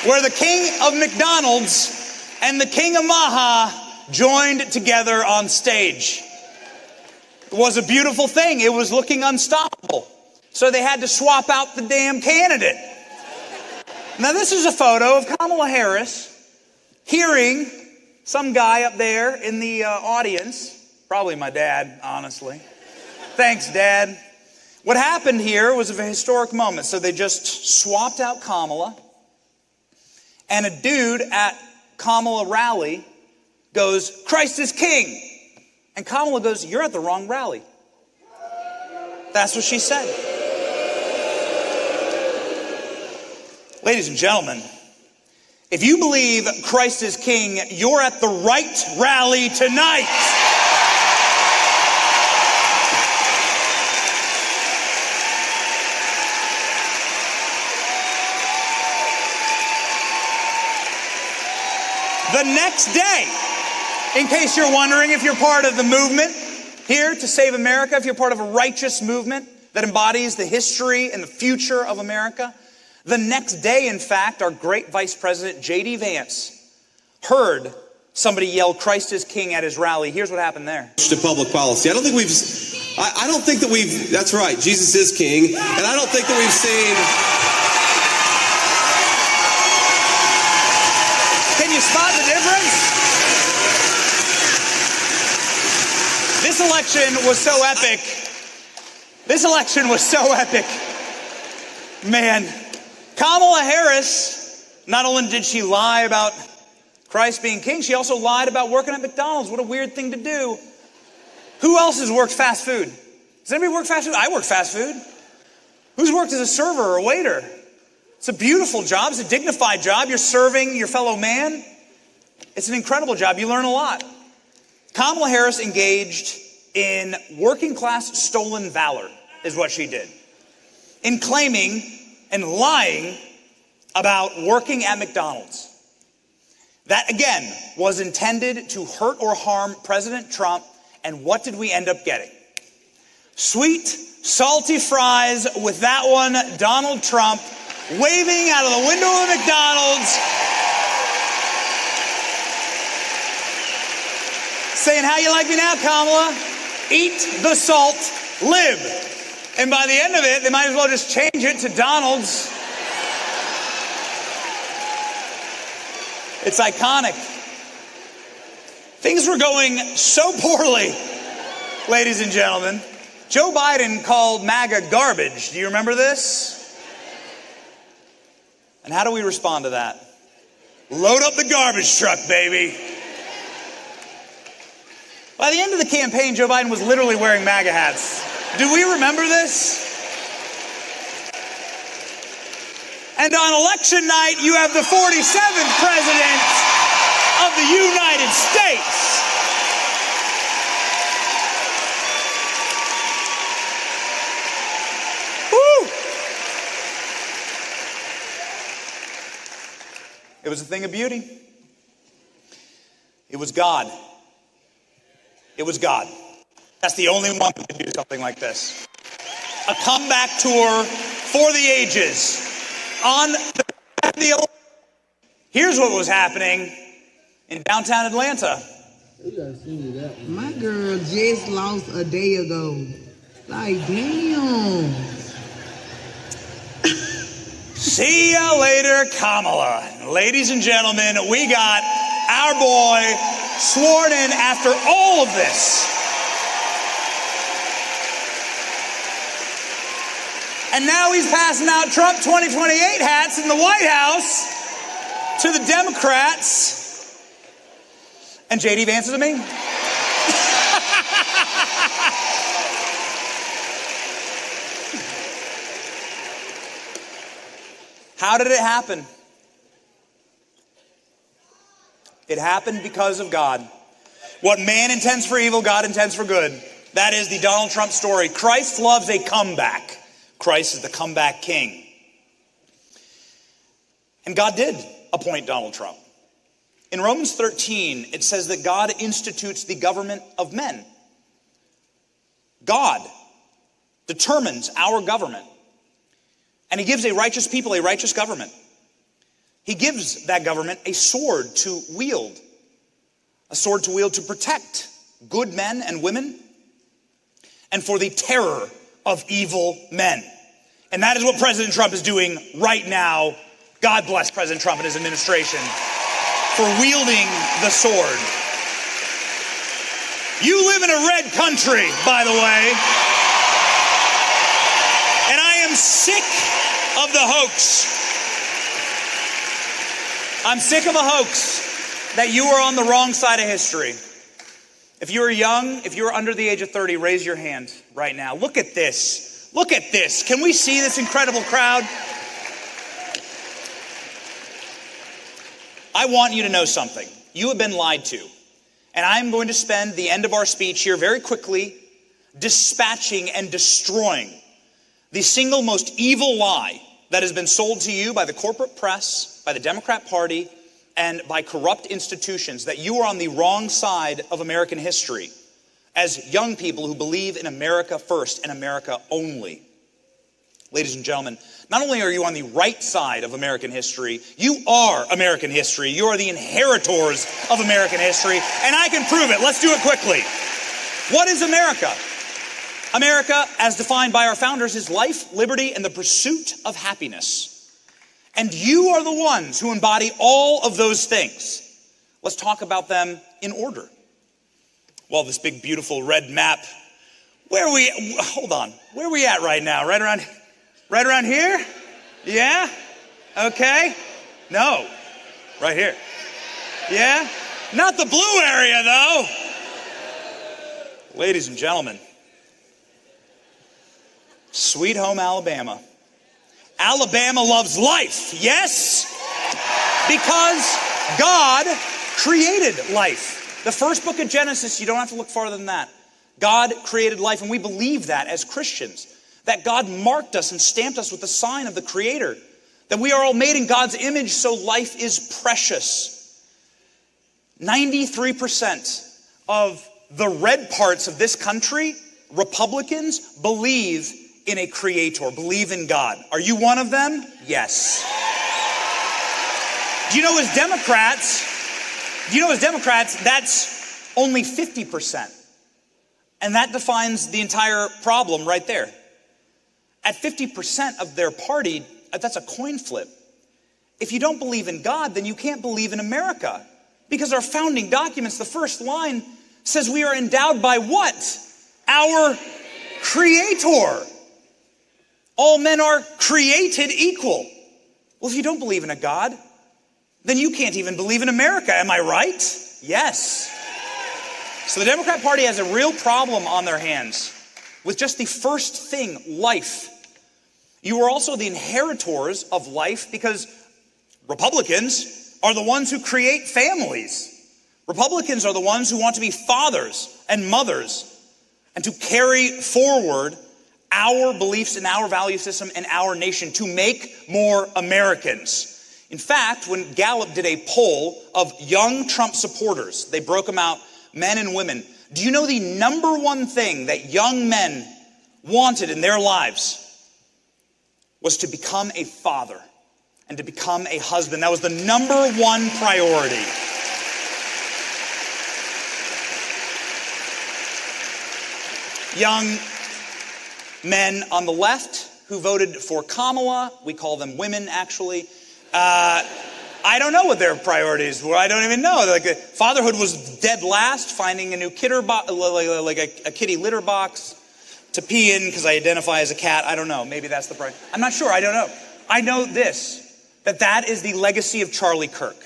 where the king of McDonald's and the king of Maha joined together on stage. It was a beautiful thing. It was looking unstoppable. So they had to swap out the damn candidate. Now this is a photo of Kamala Harris hearing some guy up there in the audience, probably my dad, honestly. Thanks, Dad. What happened here was a historic moment. So they just swapped out Kamala, and a dude at Kamala rally goes, "Christ is king." And Kamala goes, "You're at the wrong rally." That's what she said. Ladies and gentlemen, if you believe Christ is king, you're at the right rally tonight. The next day, in case you're wondering if you're part of the movement here to save America, if you're part of a righteous movement that embodies the history and the future of America, the next day, in fact, our great Vice President J.D. Vance heard somebody yell, "Christ is king" at his rally. Here's what happened there. To public policy. I don't think that we've, that's right, Jesus is king, and I don't think that we've seen... Can you spot the difference? This election was so epic. This election was so epic. Man, Kamala Harris, not only did she lie about Christ being king, she also lied about working at McDonald's. What a weird thing to do. Who else has worked fast food? Does anybody work fast food? I work fast food. Who's worked as a server or a waiter? It's a beautiful job. It's a dignified job. You're serving your fellow man. It's an incredible job. You learn a lot. Kamala Harris engaged in working class stolen valor, is what she did, in claiming and lying about working at McDonald's. That, again, was intended to hurt or harm President Trump. And what did we end up getting? Sweet, salty fries with that one, Donald Trump, waving out of the window of McDonald's, saying, "How you like me now, Kamala? Eat the salt, live." And by the end of it, they might as well just change it to Donald's. It's iconic. Things were going so poorly, ladies and gentlemen. Joe Biden called MAGA garbage. Do you remember this? And how do we respond to that? Load up the garbage truck, baby. By the end of the campaign, Joe Biden was literally wearing MAGA hats. Do we remember this? And on election night, you have the 47th president of the United States. Woo! It was a thing of beauty. It was God. It was God. That's the only one who could do something like this. A comeback tour for the ages. On the here's what was happening in downtown Atlanta. My girl just lost a day ago. Like, damn. See ya later, Kamala. Ladies and gentlemen, we got our boy sworn in after all of this. And now he's passing out Trump 2028 hats in the White House to the Democrats. And J.D. Vance is me. How did it happen? It happened because of God. What man intends for evil, God intends for good. That is the Donald Trump story. Christ loves a comeback. Christ is the comeback king. And God did appoint Donald Trump. In Romans 13, it says that God institutes the government of men. God determines our government. And he gives a righteous people a righteous government. He gives that government a sword to wield. A sword to wield to protect good men and women and for the terror of evil men. And that is what President Trump is doing right now. God bless President Trump and his administration for wielding the sword. You live in a red country, by the way. And I am sick of the hoax. I'm sick of a hoax that you are on the wrong side of history. If you are young, if you're under the age of 30, raise your hand right now. Look at this. Look at this. Can we see this incredible crowd? I want you to know something. You have been lied to. And I'm going to spend the end of our speech here very quickly dispatching and destroying the single most evil lie that has been sold to you by the corporate press, by the Democrat Party, and by corrupt institutions, that you are on the wrong side of American history as young people who believe in America first and America only. Ladies and gentlemen, not only are you on the right side of American history, you are American history. You are the inheritors of American history, and I can prove it. Let's do it quickly. What is America? America, as defined by our founders, is life, liberty, and the pursuit of happiness. And you are the ones who embody all of those things. Let's talk about them in order. Well, this big, beautiful red map. Hold on. Where are we at right now? Right around here? Yeah? Okay. No. Right here. Yeah? Not the blue area, though. Ladies and gentlemen, sweet home Alabama. Alabama loves life, yes? Because God created life. The first book of Genesis, you don't have to look farther than that. God created life, and we believe that as Christians. That God marked us and stamped us with the sign of the Creator. That we are all made in God's image, so life is precious. 93% of the red parts of this country, Republicans, believe in a creator, believe in God. Are you one of them? Yes. Do you know as Democrats, that's only 50%. And that defines the entire problem right there. At 50% of their party, that's a coin flip. If you don't believe in God, then you can't believe in America. Because our founding documents, the first line says we are endowed by what? Our Creator. All men are created equal. Well, if you don't believe in a God, then you can't even believe in America. Am I right? Yes. So the Democrat Party has a real problem on their hands with just the first thing, life. You are also the inheritors of life because Republicans are the ones who create families. Republicans are the ones who want to be fathers and mothers and to carry forward our beliefs and our value system and our nation to make more Americans. In fact, when Gallup did a poll of young Trump supporters, they broke them out, men and women. Do you know the number one thing that young men wanted in their lives was to become a father and to become a husband? That was the number one priority. Young men on the left who voted for Kamala, we call them women actually, I don't know what their priorities were. I don't even know. Like, fatherhood was dead last, finding a new like a kitty litter box to pee in because I identify as a cat. I don't know. Maybe that's the priority. I'm not sure. I don't know. I know this, that is the legacy of Charlie Kirk.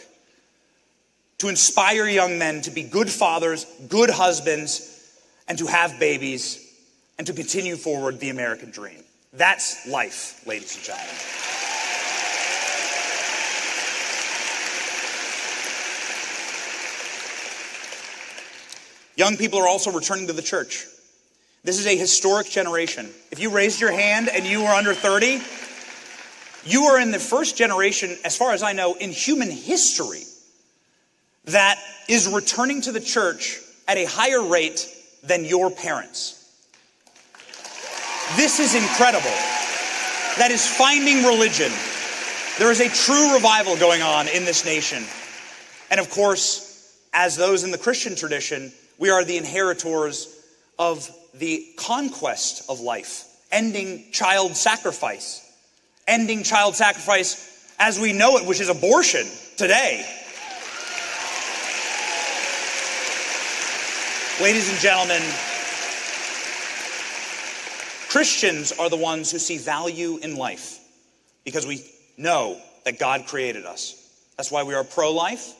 To inspire young men to be good fathers, good husbands, and to have babies, and to continue forward the American dream. That's life, ladies and gentlemen. Young people are also returning to the church. This is a historic generation. If you raised your hand and you are under 30, you are in the first generation, as far as I know, in human history that is returning to the church at a higher rate than your parents. This is incredible. That is finding religion. There is a true revival going on in this nation. And of course, as those in the Christian tradition, we are the inheritors of the conquest of life, ending child sacrifice. Ending child sacrifice as we know it, which is abortion today. Ladies and gentlemen, Christians are the ones who see value in life because we know that God created us. That's why we are pro-life.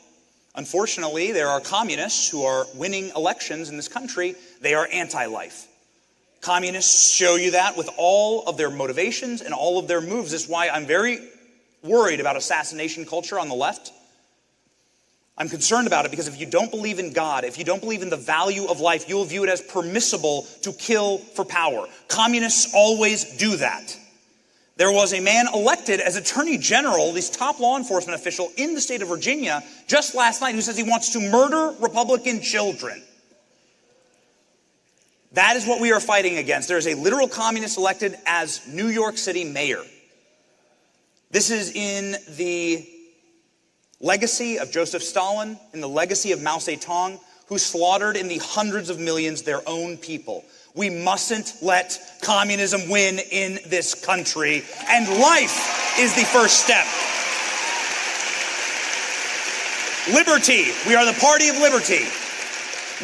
Unfortunately, there are communists who are winning elections in this country. They are anti-life. Communists show you that with all of their motivations and all of their moves. That's why I'm very worried about assassination culture on the left. I'm concerned about it because if you don't believe in God, if you don't believe in the value of life, you'll view it as permissible to kill for power. Communists always do that. There was a man elected as Attorney General, this top law enforcement official in the state of Virginia, just last night, who says he wants to murder Republican children. That is what we are fighting against. There is a literal communist elected as New York City mayor. This is in the legacy of Joseph Stalin, in the legacy of Mao Zedong, who slaughtered in the hundreds of millions their own people. We mustn't let communism win in this country, and life is the first step. Liberty. We are the party of liberty.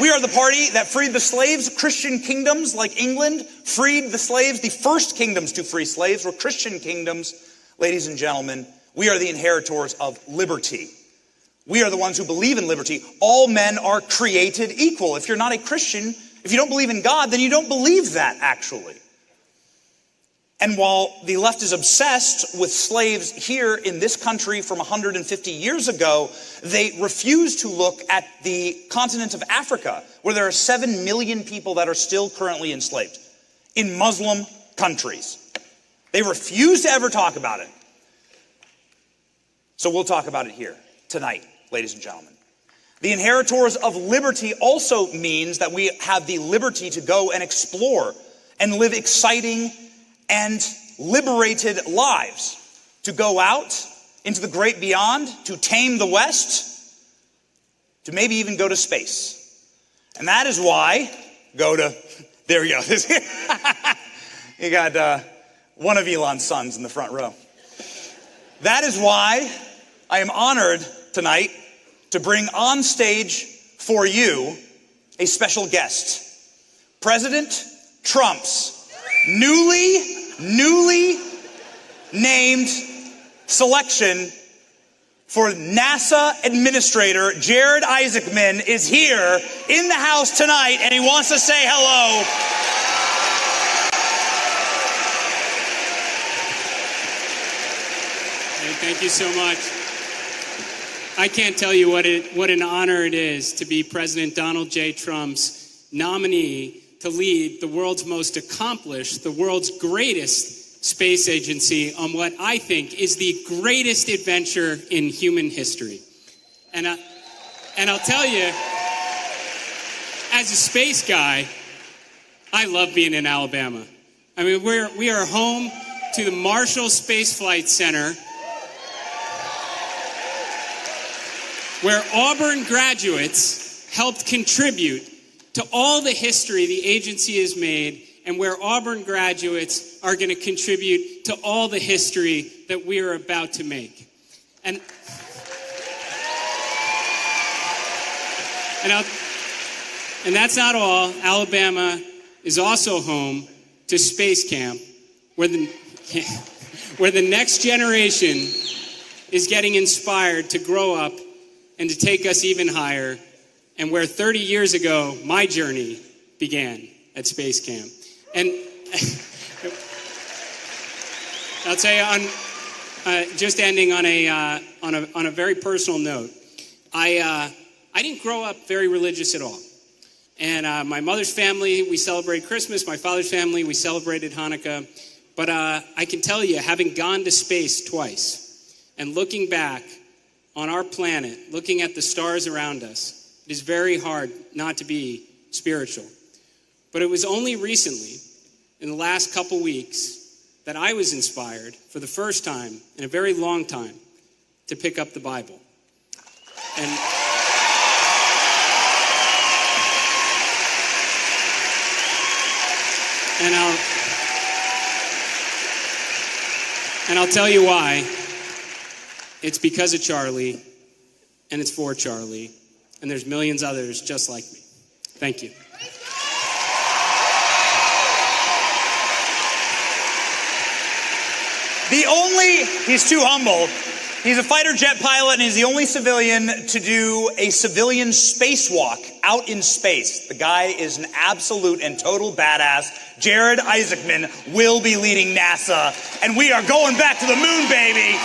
We are the party that freed the slaves. Christian kingdoms like England freed the slaves. The first kingdoms to free slaves were Christian kingdoms. Ladies and gentlemen, we are the inheritors of liberty. We are the ones who believe in liberty. All men are created equal. If you're not a Christian, if you don't believe in God, then you don't believe that, actually. And while the left is obsessed with slaves here in this country from 150 years ago, they refuse to look at the continent of Africa, where there are 7 million people that are still currently enslaved in Muslim countries. They refuse to ever talk about it. So we'll talk about it here tonight, ladies and gentlemen. The inheritors of liberty also means that we have the liberty to go and explore and live exciting and liberated lives, to go out into the great beyond, to tame the West, to maybe even go to space. And that is why, there you go. You got one of Elon's sons in the front row. That is why I am honored tonight to bring on stage for you a special guest. President Trump's newly named selection for NASA Administrator Jared Isaacman is here in the house tonight, and he wants to say hello. Hey, thank you so much. I can't tell you what an honor it is to be President Donald J. Trump's nominee to lead the world's most accomplished, the world's greatest space agency on what I think is the greatest adventure in human history. And I'll tell you, as a space guy, I love being in Alabama. I mean, we are home to the Marshall Space Flight Center, where Auburn graduates helped contribute to all the history the agency has made, and where Auburn graduates are going to contribute to all the history that we are about to make. And that's not all. Alabama is also home to Space Camp, where the next generation is getting inspired to grow up and to take us even higher, and where 30 years ago, my journey began at Space Camp. And I'll tell you, just ending on a very personal note, I didn't grow up very religious at all. And my mother's family, we celebrate Christmas. My father's family, we celebrated Hanukkah. But I can tell you, having gone to space twice and looking back on our planet, looking at the stars around us, it is very hard not to be spiritual. But it was only recently, in the last couple weeks, that I was inspired for the first time in a very long time to pick up the Bible. And I'll tell you why. It's because of Charlie, and it's for Charlie, and there's millions others just like me. Thank you. He's too humble. He's a fighter jet pilot, and he's the only civilian to do a civilian spacewalk out in space. The guy is an absolute and total badass. Jared Isaacman will be leading NASA, and we are going back to the moon, baby.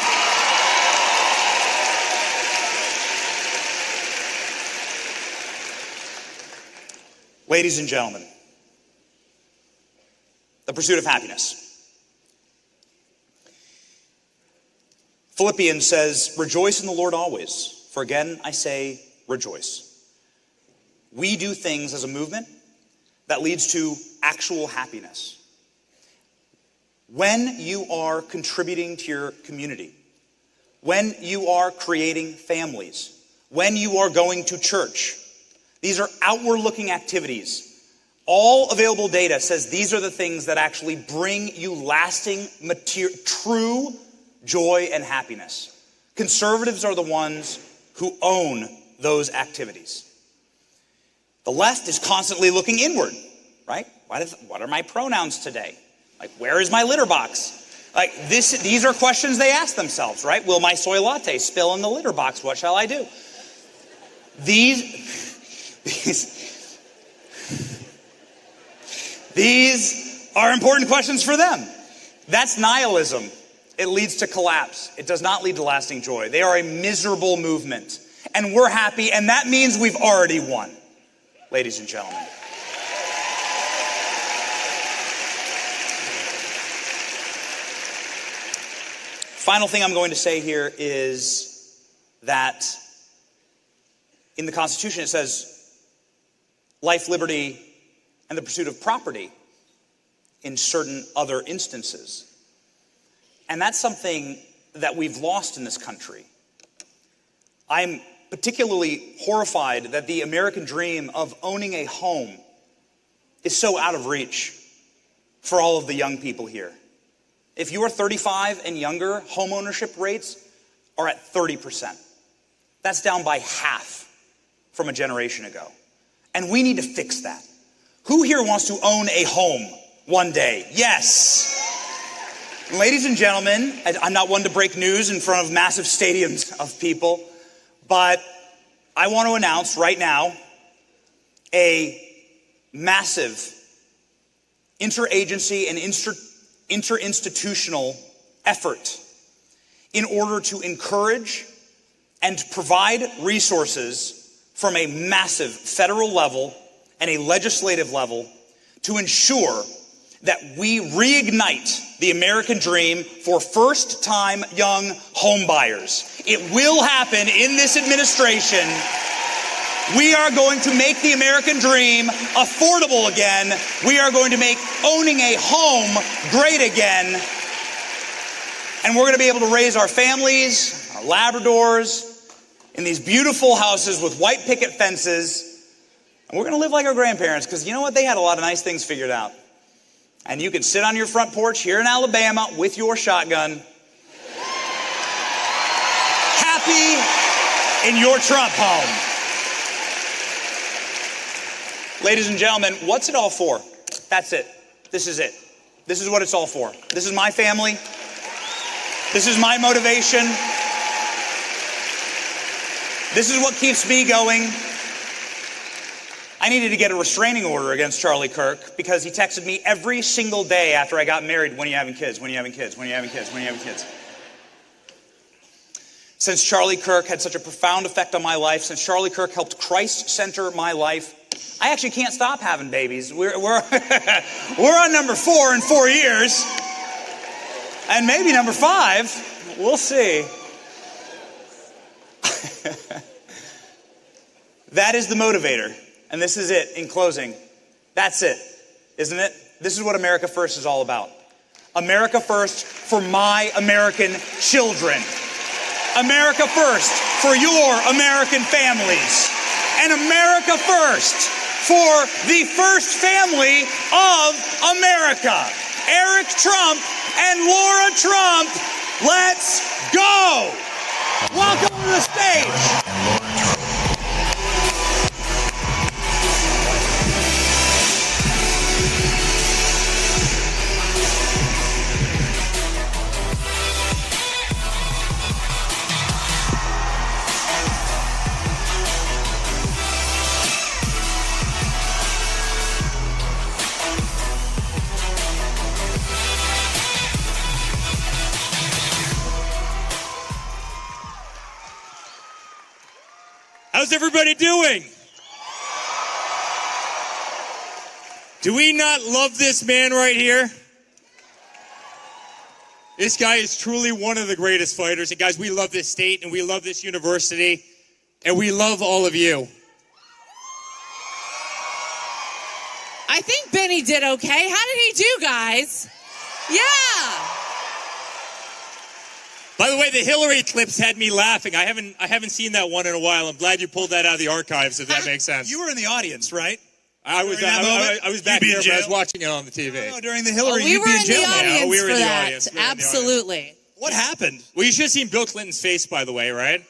Ladies and gentlemen, the pursuit of happiness. Philippians says, rejoice in the Lord always, for again I say, rejoice. We do things as a movement that leads to actual happiness. When you are contributing to your community, when you are creating families, when you are going to church, these are outward-looking activities. All available data says these are the things that actually bring you lasting, true joy and happiness. Conservatives are the ones who own those activities. The left is constantly looking inward, right? What are my pronouns today? Like, where is my litter box? Like, these are questions they ask themselves, right? Will my soy latte spill in the litter box? What shall I do? These are important questions for them. That's nihilism. It leads to collapse. It does not lead to lasting joy. They are a miserable movement. And we're happy, and that means we've already won, ladies and gentlemen. Final thing I'm going to say here is that in the Constitution it says life, liberty, and the pursuit of property in certain other instances. And that's something that we've lost in this country. I'm particularly horrified that the American dream of owning a home is so out of reach for all of the young people here. If you are 35 and younger, home ownership rates are at 30%. That's down by half from a generation ago. And we need to fix that. Who here wants to own a home one day? Yes. Ladies and gentlemen, I'm not one to break news in front of massive stadiums of people, but I want to announce right now a massive interagency and interinstitutional effort in order to encourage and provide resources from a massive federal level and a legislative level to ensure that we reignite the American dream for first-time young home buyers. It will happen in this administration. We are going to make the American dream affordable again. We are going to make owning a home great again. And we're going to be able to raise our families, our Labradors, in these beautiful houses with white picket fences. And we're going to live like our grandparents, because you know what? They had a lot of nice things figured out. And you can sit on your front porch here in Alabama with your shotgun, happy in your Trump home. Ladies and gentlemen, what's it all for? That's it. This is it. This is what it's all for. This is my family. This is my motivation. This is what keeps me going. I needed to get a restraining order against Charlie Kirk because he texted me every single day after I got married, when are you having kids? When are you having kids? When are you having kids? When are you having kids? Since Charlie Kirk had such a profound effect on my life, since Charlie Kirk helped Christ center my life, I actually can't stop having babies. We're on number 4 in 4 years. And maybe number 5. We'll see. That is the motivator. And this is it in closing. That's it, isn't it? This is what America First is all about. America First for my American children. America First for your American families. And America First for the first family of America. Eric Trump and Lara Trump, let's go! Welcome to the stage. How's everybody doing? Do we not love this man right here? This guy is truly one of the greatest fighters. And guys, we love this state and we love this university and we love all of you. I think Benny did okay. How did he do, guys? Yeah. By the way, the Hillary clips had me laughing. I haven't seen that one in a while. I'm glad you pulled that out of the archives, if that makes sense. You were in the audience, right? I was back there, but I was watching it on the TV. No, during the Hillary, we were in the audience yeah, we were for in the that. audience. Absolutely. What happened? Well, you should have seen Bill Clinton's face, by the way, right?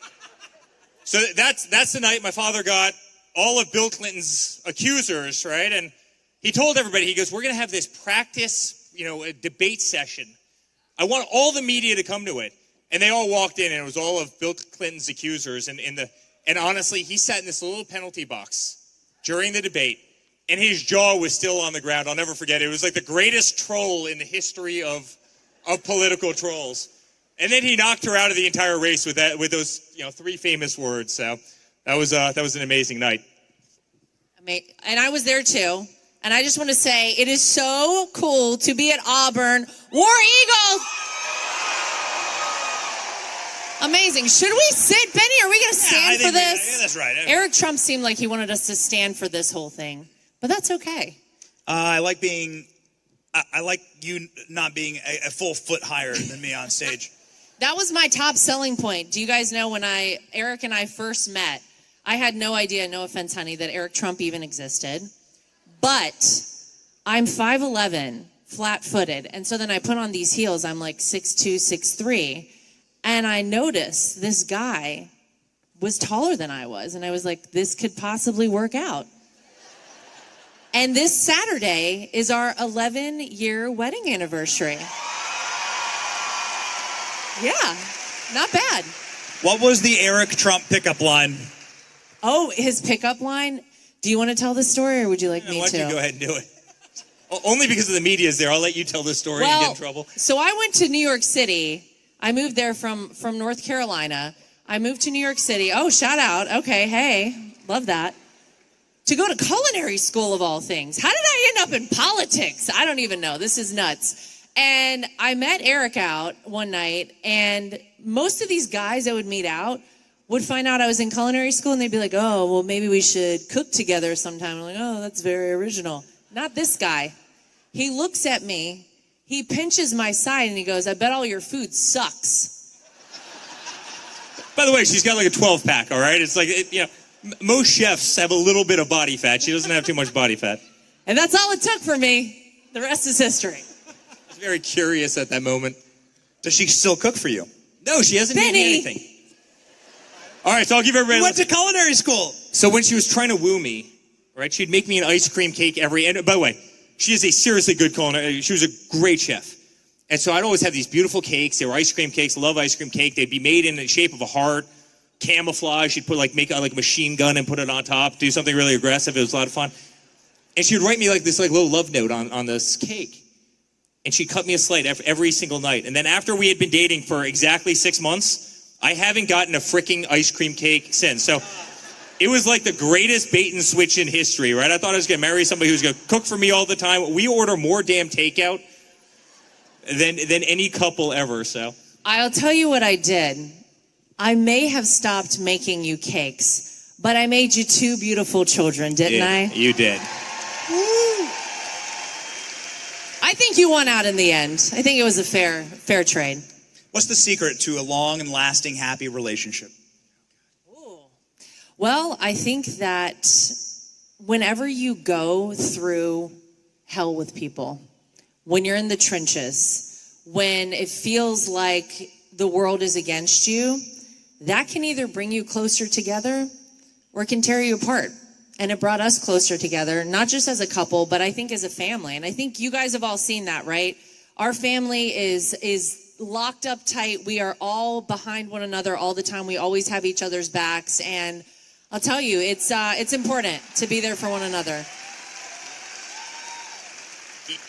So that's the night my father got all of Bill Clinton's accusers, right? And he told everybody, he goes, we're going to have this practice, a debate session. I want all the media to come to it. And they all walked in, and it was all of Bill Clinton's accusers. And honestly, he sat in this little penalty box during the debate, and his jaw was still on the ground. I'll never forget it. It was like the greatest troll in the history of political trolls. And then he knocked her out of the entire race with those three famous words. So that was an amazing night. And I was there too. And I just want to say, it is so cool to be at Auburn. War Eagles! Amazing. Should we sit? Benny, are we going to stand for this? Yeah, that's right. Eric Trump seemed like he wanted us to stand for this whole thing. But that's okay. I like you not being a full foot higher than me on stage. That was my top selling point. Do you guys know when Eric and I first met, I had no idea, no offense, honey, that Eric Trump even existed. But I'm 5'11", flat-footed. And so then I put on these heels. I'm like 6'2", 6'3". And I noticed this guy was taller than I was. And I was like, this could possibly work out. And this Saturday is our 11-year wedding anniversary. Yeah, not bad. What was the Eric Trump pickup line? Oh, his pickup line? Do you want to tell the story, or would you like me to? Why don't you go ahead and do it? Only because of the media is there. I'll let you tell this story and get in trouble. So I went to New York City. I moved there from North Carolina. I moved to New York City. Oh, shout out. Okay, hey, love that. To go to culinary school of all things. How did I end up in politics? I don't even know. This is nuts. And I met Eric out one night, and most of these guys that would meet out would find out I was in culinary school, and they'd be like, oh, well, maybe we should cook together sometime. I'm like, oh, that's very original. Not this guy. He looks at me. He pinches my side and he goes, I bet all your food sucks. By the way, she's got like a 12-pack, all right? It's like, most chefs have a little bit of body fat. She doesn't have too much body fat. And that's all it took for me. The rest is history. I was very curious at that moment. Does she still cook for you? No, she hasn't eaten anything. All right, so I'll give everybody... You went to culinary school. So when she was trying to woo me, right, she'd make me an ice cream cake and by the way, she is a seriously good culinary. She was a great chef. And so I'd always have these beautiful cakes. They were ice cream cakes. Love ice cream cake. They'd be made in the shape of a heart, camouflage. She'd make a machine gun and put it on top, do something really aggressive. It was a lot of fun. And she would write me this little love note on this cake. And she'd cut me a slate every single night. And then after we had been dating for exactly 6 months, I haven't gotten a freaking ice cream cake since. So it was like the greatest bait and switch in history, right? I thought I was going to marry somebody who was going to cook for me all the time. We order more damn takeout than any couple ever, so. I'll tell you what I did. I may have stopped making you cakes, but I made you two beautiful children, didn't I? You did. Woo. I think you won out in the end. I think it was a fair trade. What's the secret to a long and lasting, happy relationship? Well, I think that whenever you go through hell with people, when you're in the trenches, when it feels like the world is against you, that can either bring you closer together or it can tear you apart. And it brought us closer together, not just as a couple, but I think as a family. And I think you guys have all seen that, right? Our family is locked up tight. We are all behind one another all the time. We always have each other's backs. And I'll tell you, it's important to be there for one another.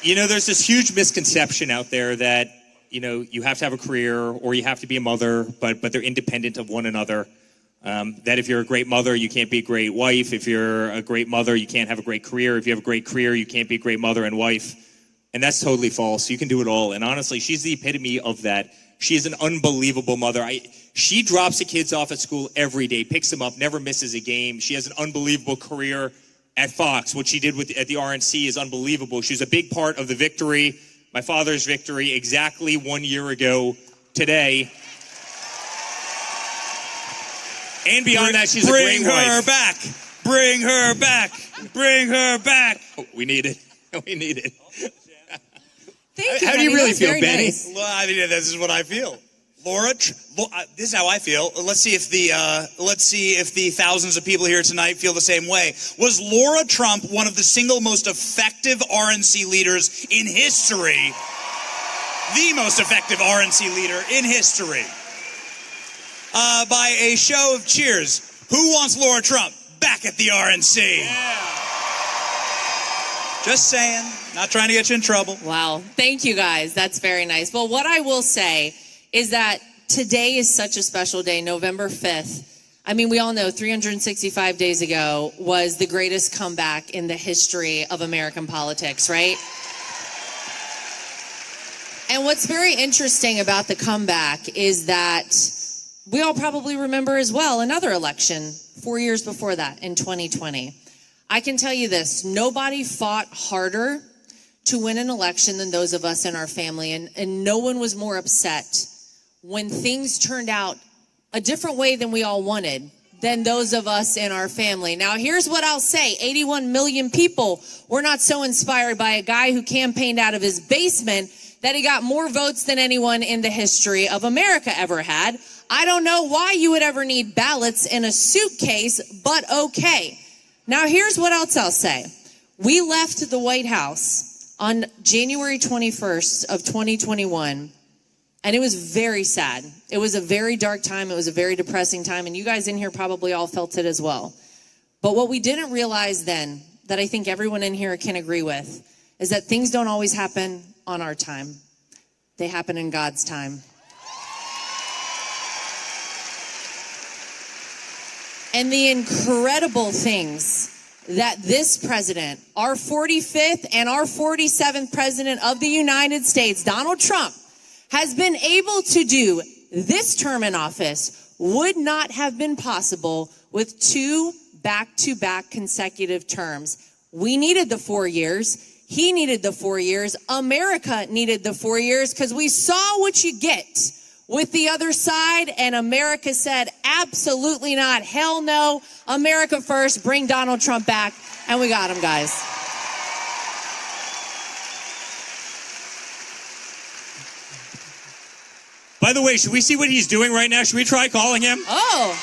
You know, there's this huge misconception out there that, you know, you have to have a career or you have to be a mother, but they're independent of one another. That if you're a great mother, you can't be a great wife. If you're a great mother, you can't have a great career. If you have a great career, you can't be a great mother and wife. And that's totally false. You can do it all. And honestly, she's the epitome of that. She is an unbelievable mother. She drops the kids off at school every day, picks them up, never misses a game. She has an unbelievable career at Fox. What she did at the RNC is unbelievable. She was a big part of the victory, my father's victory, exactly 1 year ago today. And beyond that, she's a great wife. Bring her back. Bring her back. Bring her back. Oh, we need it. We need it. Thank you, How do you really feel, Benny? Nice. Well, I mean, this is what I feel. Laura, this is how I feel. Let's see if the thousands of people here tonight feel the same way. Was Lara Trump one of the single most effective RNC leaders in history? The most effective RNC leader in history. By a show of cheers, who wants Lara Trump back at the RNC? Yeah. Just saying. Not trying to get you in trouble. Wow. Thank you, guys. That's very nice. Well, what I will say is that today is such a special day, November 5th. I mean, we all know 365 days ago was the greatest comeback in the history of American politics, right? And what's very interesting about the comeback is that we all probably remember as well another election 4 years before that in 2020. I can tell you this, nobody fought harder to win an election than those of us in our family. And no one was more upset when things turned out a different way than we all wanted than those of us in our family. Now, here's what I'll say. 81 million people were not so inspired by a guy who campaigned out of his basement that he got more votes than anyone in the history of America ever had. I don't know why you would ever need ballots in a suitcase, but okay. Now, here's what else I'll say. We left the White House on January 21st of 2021, and it was very sad. It was a very dark time. It was a very depressing time, and you guys in here probably all felt it as well. But what we didn't realize then, that I think everyone in here can agree with, is that things don't always happen on our time. They happen in God's time. And the incredible things that this president, our 45th and our 47th president of the United States, Donald Trump, has been able to do this term in office would not have been possible with two back-to-back consecutive terms. We needed the 4 years. He needed the 4 years. America needed the 4 years because we saw what you get with the other side, and America said, absolutely not, hell no, America first, bring Donald Trump back, and we got him, guys. By the way, should we see what he's doing right now? Should we try calling him? Oh.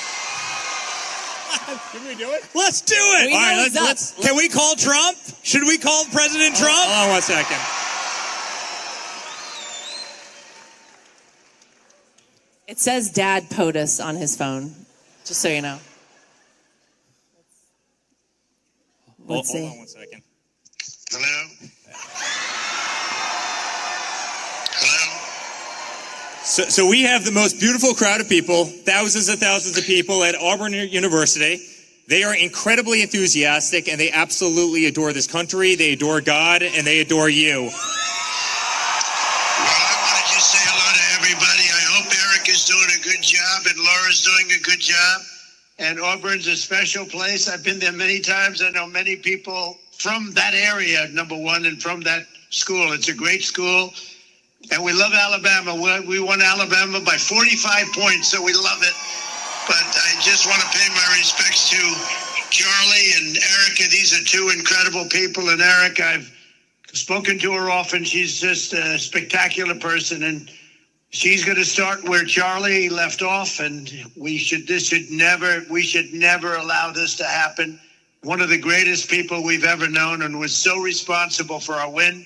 Should we do it? Let's do it. All right, let's. Can we call Trump? Should we call President Trump? Hold on 1 second. It says Dad POTUS on his phone, just so you know. Let's see. Hold on 1 second. Hello? So we have the most beautiful crowd of people, thousands and thousands of people at Auburn University. They are incredibly enthusiastic, and they absolutely adore this country. They adore God, and they adore you. Is doing a good job and Laura's doing a good job. And Auburn's a special place. I've been there many times. I know many people from that area, number one, and from that school. It's a great school. And we love Alabama. We won Alabama by 45 points, so we love it. But I just want to pay my respects to Charlie and Erica. These are two incredible people. And Erica, I've spoken to her often. She's just a spectacular person. And she's going to start where Charlie left off, and we should never allow this to happen. One of the greatest people we've ever known, and was so responsible for our win.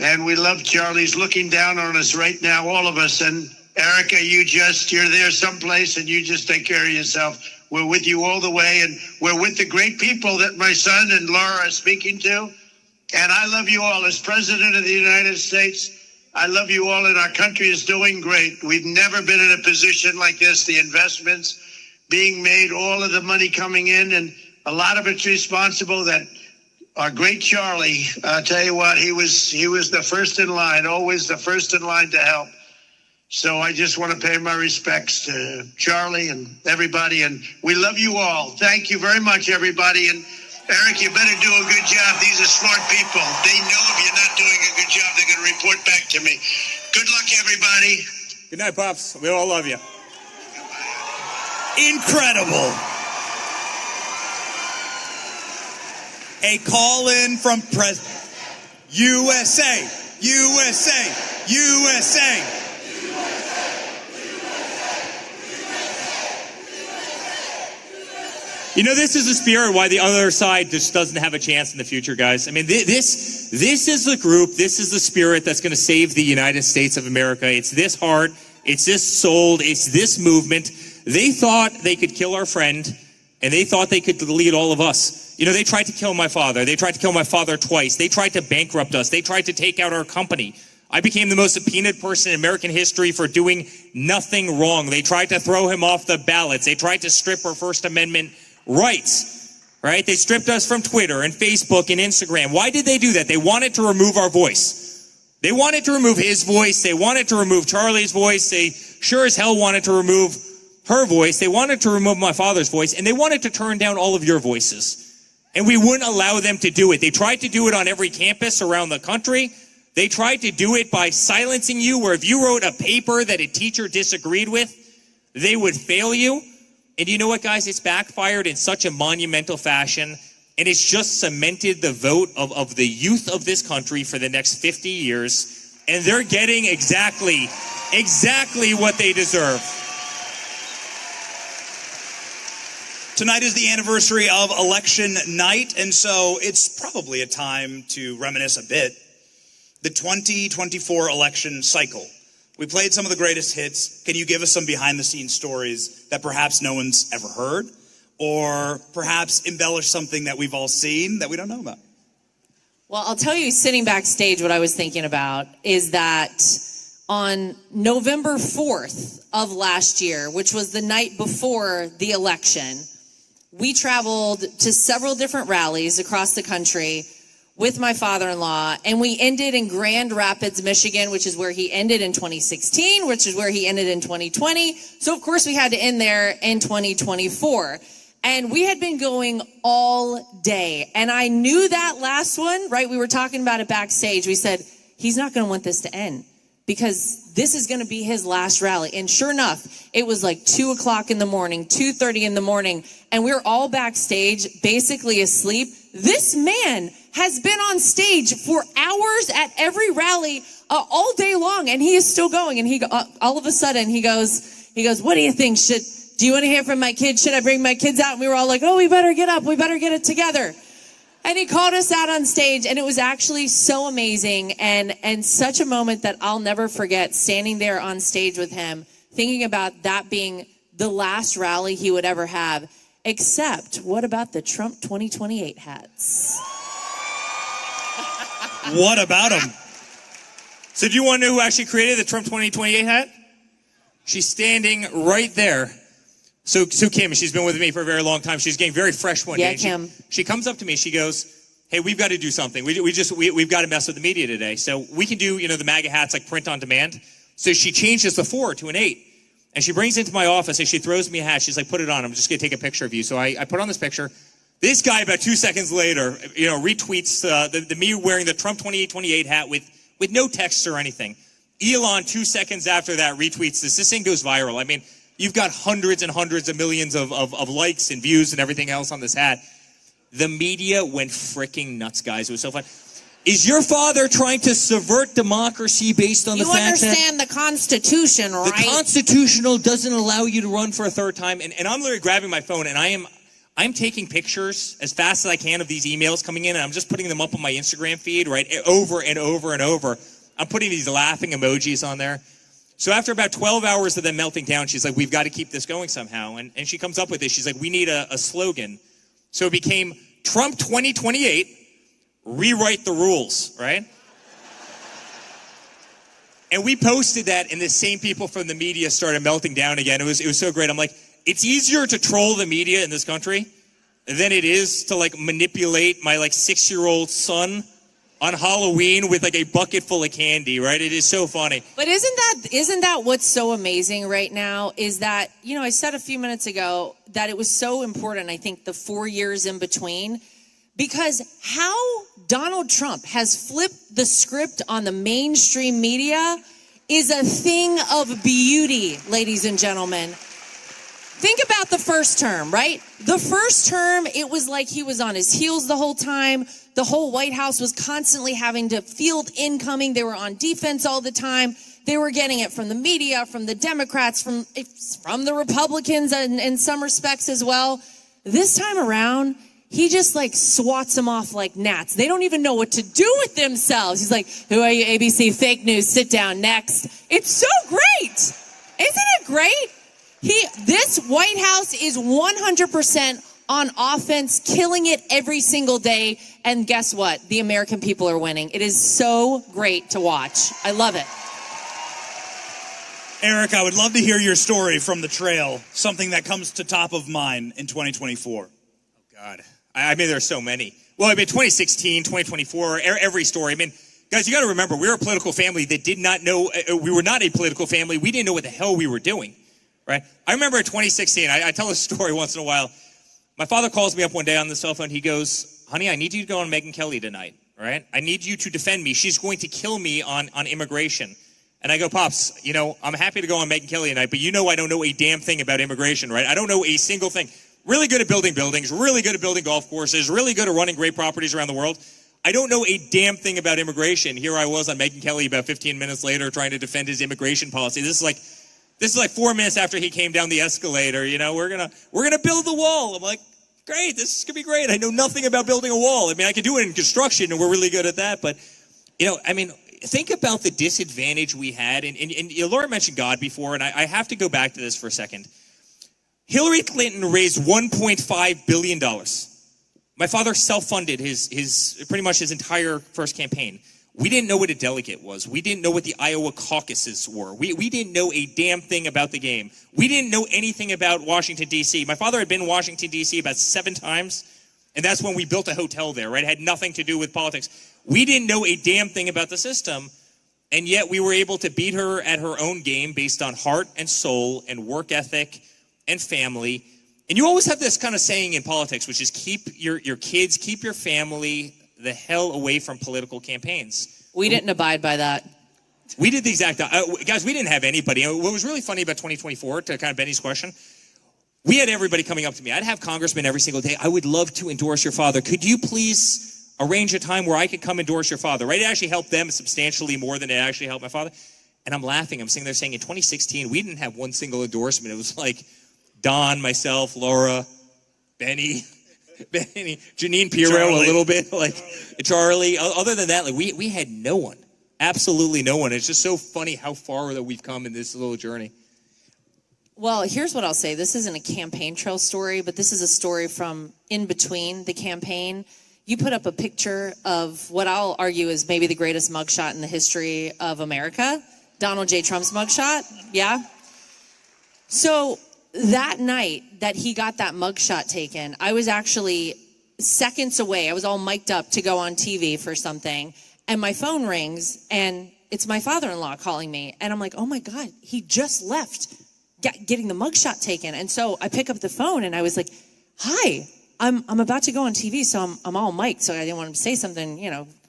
And we love Charlie's looking down on us right now, all of us. And Erica, you're there someplace, and you just take care of yourself. We're with you all the way, and we're with the great people that my son and Laura are speaking to. And I love you all. As President of the United States, I love you all, and our country is doing great. We've never been in a position like this. The investments being made, all of the money coming in, and a lot of it's responsible that our great Charlie, I'll tell you what, he was the first in line, always the first in line to help. So I just want to pay my respects to Charlie and everybody, and we love you all. Thank you very much, everybody. And Eric, you better do a good job. These are smart people. They know if you're not doing a good job, they're going to report back to me. Good luck, everybody. Good night, Pops. We all love you. Incredible. A call-in from USA, USA, USA. You know, this is the spirit why the other side just doesn't have a chance in the future, guys. I mean, this is the group, this is the spirit that's going to save the United States of America. It's this heart, it's this soul, it's this movement. They thought they could kill our friend, and they thought they could delete all of us. You know, they tried to kill my father. They tried to kill my father twice. They tried to bankrupt us. They tried to take out our company. I became the most subpoenaed person in American history for doing nothing wrong. They tried to throw him off the ballots. They tried to strip our First Amendment rights, right? They stripped us from Twitter and Facebook and Instagram. Why did they do that? They wanted to remove our voice. They wanted to remove his voice. They wanted to remove Charlie's voice. They sure as hell wanted to remove her voice. They wanted to remove my father's voice, and they wanted to turn down all of your voices. And we wouldn't allow them to do it. They tried to do it on every campus around the country. They tried to do it by silencing you, where if you wrote a paper that a teacher disagreed with, they would fail you. And you know what, guys? It's backfired in such a monumental fashion, and it's just cemented the vote of the youth of this country for the next 50 years, and they're getting exactly what they deserve. Tonight is the anniversary of election night, and so it's probably a time to reminisce a bit. The 2024 election cycle. We played some of the greatest hits. Can you give us some behind-the-scenes stories that perhaps no one's ever heard? Or perhaps embellish something that we've all seen that we don't know about? Well, I'll tell you, sitting backstage, what I was thinking about is that on November 4th of last year, which was the night before the election, we traveled to several different rallies across the country with my father-in-law, and we ended in Grand Rapids, Michigan, which is where he ended in 2016, which is where he ended in 2020. So, of course, we had to end there in 2024. And we had been going all day. And I knew that last one, right? We were talking about it backstage. We said, he's not going to want this to end because this is going to be his last rally. And sure enough, it was like 2 o'clock in the morning, 2:30 in the morning, and we were all backstage, basically asleep. This man has been on stage for hours at every rally all day long, and he is still going. And he all of a sudden he goes, what do you think? Do you want to hear from my kids? Should I bring my kids out? And we were all like, oh, we better get up. We better get it together. And he called us out on stage, and it was actually so amazing and such a moment that I'll never forget, standing there on stage with him, thinking about that being the last rally he would ever have. Except, what about the Trump 2028 hats? What about him? So do you want to know who actually created the Trump 2028 hat? She's standing right there. So Kim, she's been with me for a very long time. She's getting very fresh one day. Kim. She comes up to me. She goes, hey, we've got to do something. We've got to mess with the media today. So we can do, the MAGA hats like print on demand. So she changed us the 4 to an 8. And she brings it into my office and she throws me a hat. She's like, put it on. I'm just going to take a picture of you. So I put on this picture. This guy, about 2 seconds later, retweets the me wearing the Trump 2828 hat with no text or anything. Elon, 2 seconds after that, retweets this. This thing goes viral. I mean, you've got hundreds and hundreds of millions of likes and views and everything else on this hat. The media went freaking nuts, guys. It was so fun. Is your father trying to subvert democracy based on the fact that... You understand the Constitution, right? The Constitutional doesn't allow you to run for a third time. And I'm literally grabbing my phone, and I'm taking pictures as fast as I can of these emails coming in, and I'm just putting them up on my Instagram feed, right, over and over and over. I'm putting these laughing emojis on there. So after about 12 hours of them melting down, she's like, we've got to keep this going somehow. And she comes up with this. She's like, we need a slogan. So it became Trump 2028, rewrite the rules, right? And we posted that, and the same people from the media started melting down again. It was so great. I'm like, it's easier to troll the media in this country than it is to like manipulate my like 6-year-old son on Halloween with like a bucket full of candy, right? It is so funny. But isn't that what's so amazing right now is that, I said a few minutes ago that it was so important, I think, the 4 years in between, because how Donald Trump has flipped the script on the mainstream media is a thing of beauty, ladies and gentlemen. Think about the first term, right? The first term, it was like he was on his heels the whole time. The whole White House was constantly having to field incoming. They were on defense all the time. They were getting it from the media, from the Democrats, from the Republicans in some respects as well. This time around, he just like swats them off like gnats. They don't even know what to do with themselves. He's like, who are you, ABC? Fake news. Sit down. Next. It's so great. Isn't it great? This White House is 100% on offense, killing it every single day. And guess what? The American people are winning. It is so great to watch. I love it. Eric, I would love to hear your story from the trail, something that comes to top of mind in 2024. Oh, God. I mean, there's so many. Well, I mean, 2016, 2024, every story. I mean, guys, you got to remember, we're a political family that did not know, we were not a political family. We didn't know what the hell we were doing, right? I remember in 2016, I tell this story once in a while. My father calls me up one day on the cell phone. He goes, honey, I need you to go on Megyn Kelly tonight, right? I need you to defend me. She's going to kill me on immigration. And I go, Pops, I'm happy to go on Megyn Kelly tonight, but I don't know a damn thing about immigration, right? I don't know a single thing. Really good at building buildings, really good at building golf courses, really good at running great properties around the world. I don't know a damn thing about immigration. Here I was on Megyn Kelly about 15 minutes later trying to defend his immigration policy. This is like 4 minutes after he came down the escalator. We're gonna build the wall. I'm like, great, this is gonna be great. I know nothing about building a wall. I mean, I can do it in construction, and we're really good at that. But think about the disadvantage we had. And Laura mentioned God before, and I have to go back to this for a second. Hillary Clinton raised $1.5 billion. My father self-funded his pretty much his entire first campaign. We didn't know what a delegate was. We didn't know what the Iowa caucuses were. We didn't know a damn thing about the game. We didn't know anything about Washington, D.C. My father had been in Washington, D.C. about 7 times, and that's when we built a hotel there, right? It had nothing to do with politics. We didn't know a damn thing about the system, and yet we were able to beat her at her own game based on heart and soul and work ethic and family. And you always have this kind of saying in politics, which is keep your kids, keep your family the hell away from political campaigns. We didn't abide by that. We did the exact, guys, we didn't have anybody. What was really funny about 2024, to kind of Benny's question, we had everybody coming up to me. I'd have congressmen every single day. I would love to endorse your father. Could you please arrange a time where I could come endorse your father, right? It actually helped them substantially more than it actually helped my father. And I'm laughing. I'm sitting there saying in 2016, we didn't have one single endorsement. It was like Don, myself, Laura, Benny, Janine Pirro, Charlie. A little bit, like Charlie. Other than that, like we had no one, absolutely no one. It's just so funny how far that we've come in this little journey. Well, here's what I'll say. This isn't a campaign trail story, but this is a story from in between the campaign. You put up a picture of what I'll argue is maybe the greatest mugshot in the history of America, Donald J. Trump's mugshot. Yeah. So that night that he got that mugshot taken, I was actually seconds away. I was all mic'd up to go on TV for something, and my phone rings, and it's my father-in-law calling me, and I'm like, oh my God, he just left getting the mugshot taken. And so I pick up the phone and I was like, hi, I'm about to go on TV, so I'm all mic'd, so I didn't want him to say something,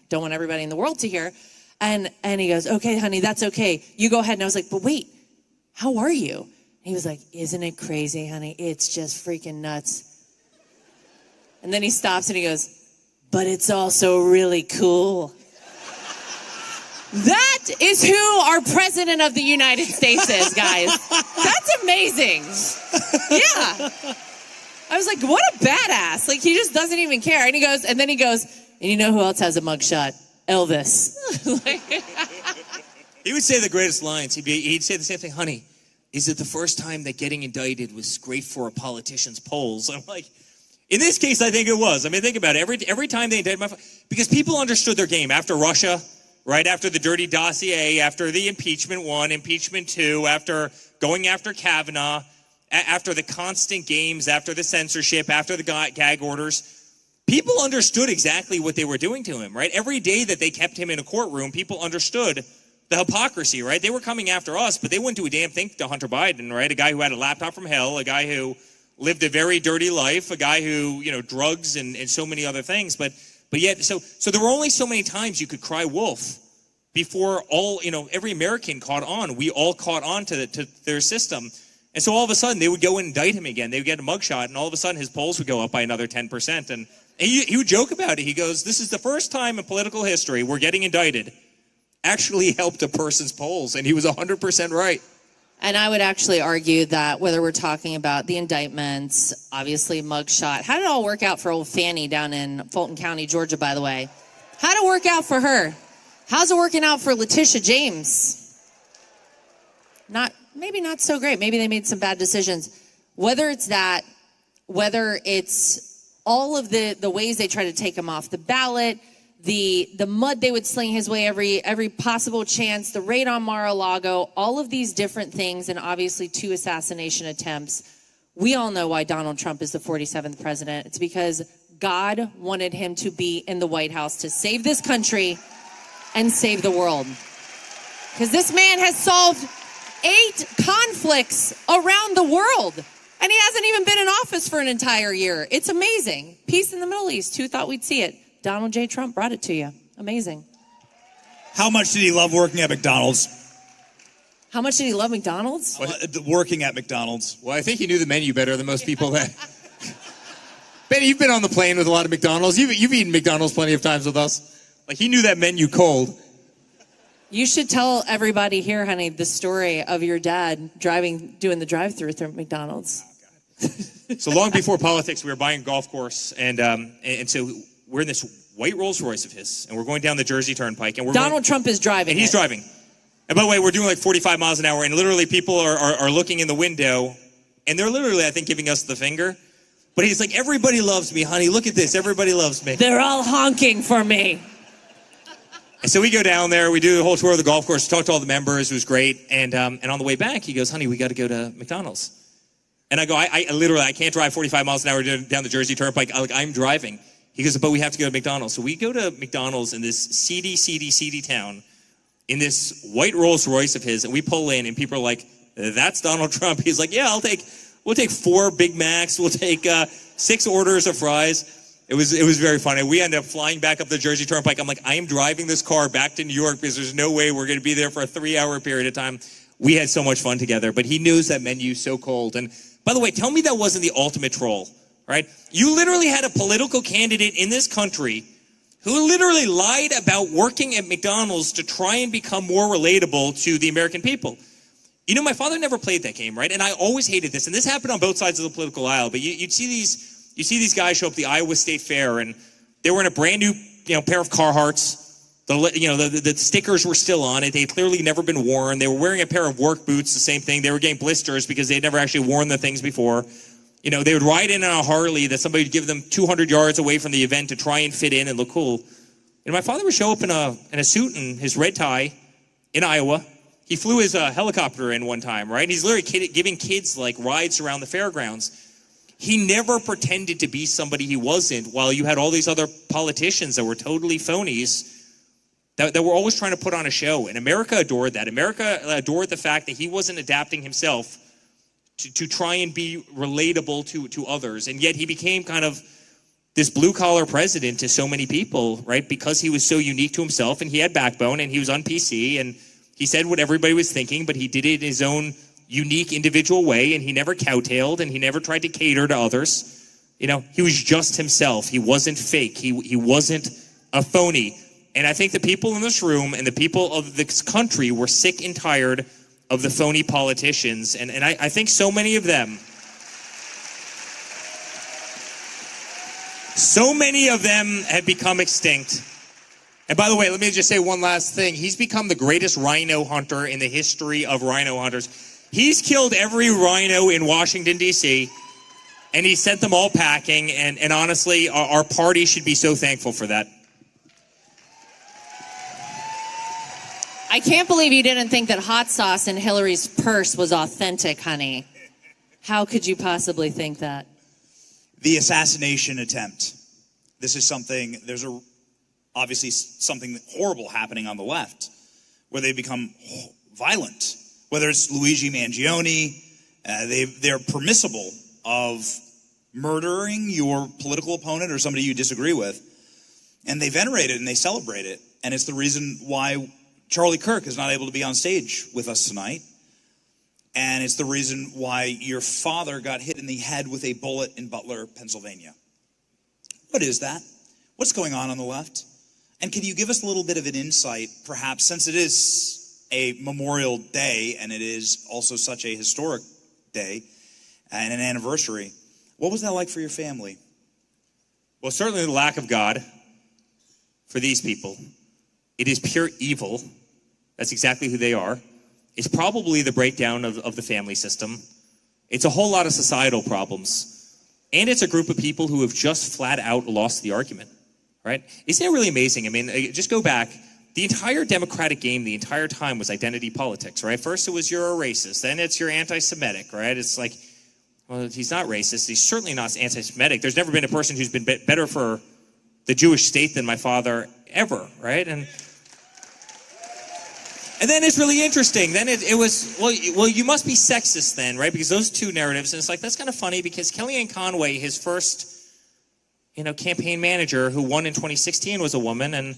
don't want everybody in the world to hear. And he goes, okay, honey, that's okay. You go ahead. And I was like, but wait, how are you? And he was like, isn't it crazy, honey? It's just freaking nuts. And then he stops and he goes, but it's also really cool. That is who our president of the United States is, guys. That's amazing. Yeah. I was like, what a badass. Like, he just doesn't even care. And he goes, and you know who else has a mugshot? Elvis. He would say the greatest lines. He'd say the same thing, honey, is it the first time that getting indicted was great for a politician's polls? I'm like, in this case, I think it was. I mean, think about it. Every time they indicted my father, because people understood their game. After Russia, right after the dirty dossier, after the impeachment 1, impeachment 2, after going after Kavanaugh, after the constant games, after the censorship, after the gag orders, people understood exactly what they were doing to him, right? Every day that they kept him in a courtroom, people understood the hypocrisy, right? They were coming after us, but they wouldn't do a damn thing to Hunter Biden, right? A guy who had a laptop from hell, a guy who lived a very dirty life, a guy who, drugs and so many other things. But yet, so there were only so many times you could cry wolf before every American caught on. We all caught on to their system. And so all of a sudden, they would go and indict him again. They would get a mugshot, and all of a sudden, his polls would go up by another 10%. And he would joke about it. He goes, this is the first time in political history where getting indicted actually helped a person's polls. And he was 100% right. And I would actually argue that whether we're talking about the indictments, obviously mugshot, how did it all work out for old Fanny down in Fulton County, Georgia, by the way? How did it work out for her? How's it working out for Letitia James? Maybe not so great. Maybe they made some bad decisions. Whether it's that, whether it's all of the ways they try to take him off the ballot, the mud they would sling his way every possible chance, the raid on Mar-a-Lago, all of these different things, and obviously 2 assassination attempts. We all know why Donald Trump is the 47th president. It's because God wanted him to be in the White House to save this country and save the world. Because this man has solved 8 conflicts around the world, and he hasn't even been in office for an entire year. It's amazing. Peace in the Middle East. Who thought we'd see it? Donald J. Trump brought it to you. Amazing. How much did he love working at McDonald's? How much did he love McDonald's? Working at McDonald's. Well, I think he knew the menu better than most people. Benny, you've been on the plane with a lot of McDonald's. You've eaten McDonald's plenty of times with us. Like, he knew that menu cold. You should tell everybody here, honey, the story of your dad doing the drive-through through McDonald's. So long before politics, we were buying a golf course, and so we're in this white Rolls Royce of his, and we're going down the Jersey Turnpike, and Donald Trump is driving. And he's driving. And by the way, we're doing like 45 miles an hour, and literally people are looking in the window, and they're literally, I think, giving us the finger. But he's like, everybody loves me, honey. Look at this. Everybody loves me. They're all honking for me. And so we go down there. We do the whole tour of the golf course. Talk to all the members. It was great. And on the way back, he goes, honey, we got to go to McDonald's. And I go, I literally, I can't drive 45 miles an hour down the Jersey Turnpike. I'm driving. He goes, but we have to go to McDonald's. So we go to McDonald's in this seedy town in this white Rolls Royce of his. And we pull in, and people are like, that's Donald Trump. He's like, yeah, we'll take 4 Big Macs. We'll take 6 orders of fries. It was very funny. We ended up flying back up the Jersey Turnpike. I'm like, I am driving this car back to New York because there's no way we're going to be there for a 3-hour period of time. We had so much fun together, but he knows that menu so cold. And by the way, tell me that wasn't the ultimate troll, right? You literally had a political candidate in this country who literally lied about working at McDonald's to try and become more relatable to the American people. You know, my father never played that game, right? And I always hated this. And this happened on both sides of the political aisle. But you'd see these guys show up at the Iowa State Fair, and they were in a brand new, pair of Carhartts. The stickers were still on it. They'd clearly never been worn. They were wearing a pair of work boots, the same thing. They were getting blisters because they'd never actually worn the things before. They would ride in on a Harley that somebody would give them 200 yards away from the event to try and fit in and look cool. And my father would show up in a suit and his red tie in Iowa. He flew his helicopter in one time, right? He's literally giving kids like rides around the fairgrounds. He never pretended to be somebody he wasn't, while you had all these other politicians that were totally phonies that were always trying to put on a show. And America adored that. America adored the fact that he wasn't adapting himself to try and be relatable to others. And yet he became kind of this blue-collar president to so many people, right? Because he was so unique to himself, and he had backbone, and he was on PC, and he said what everybody was thinking, but he did it in his own unique individual way, and he never cowtailed, and he never tried to cater to others. You know, he was just himself. He wasn't fake. He wasn't a phony. And I think the people in this room and the people of this country were sick and tired of the phony politicians. And I think so many of them have become extinct. And by the way, let me just say one last thing. He's become the greatest rhino hunter in the history of rhino hunters. He's killed every rhino in Washington, D.C., and he sent them all packing. And honestly, our party should be so thankful for that. I can't believe you didn't think that hot sauce in Hillary's purse was authentic, honey. How could you possibly think that? The assassination attempt. This is something, there's obviously something horrible happening on the left, where they become violent. Whether it's Luigi Mangione, they're permissible of murdering your political opponent or somebody you disagree with. And they venerate it and they celebrate it. And it's the reason why Charlie Kirk is not able to be on stage with us tonight. And it's the reason why your father got hit in the head with a bullet in Butler, Pennsylvania. What is that? What's going on the left? And can you give us a little bit of an insight, perhaps, since it is a Memorial Day and it is also such a historic day and an anniversary. What was that like for your family? Well, certainly the lack of God for these people. It is pure evil. That's exactly who they are. It's probably the breakdown of the family system. It's a whole lot of societal problems. And it's a group of people who have just flat out lost the argument, right? Isn't it really amazing? I mean, just go back. The entire Democratic game the entire time was identity politics, right? First it was you're a racist. Then it's you're anti-Semitic, right? It's like, well, he's not racist. He's certainly not anti-Semitic. There's never been a person who's been better for the Jewish state than my father ever, right? And then it's really interesting. Then it was, well, you must be sexist then, right? Because those two narratives, and it's like, that's kind of funny because Kellyanne Conway, his first, campaign manager who won in 2016 was a woman, and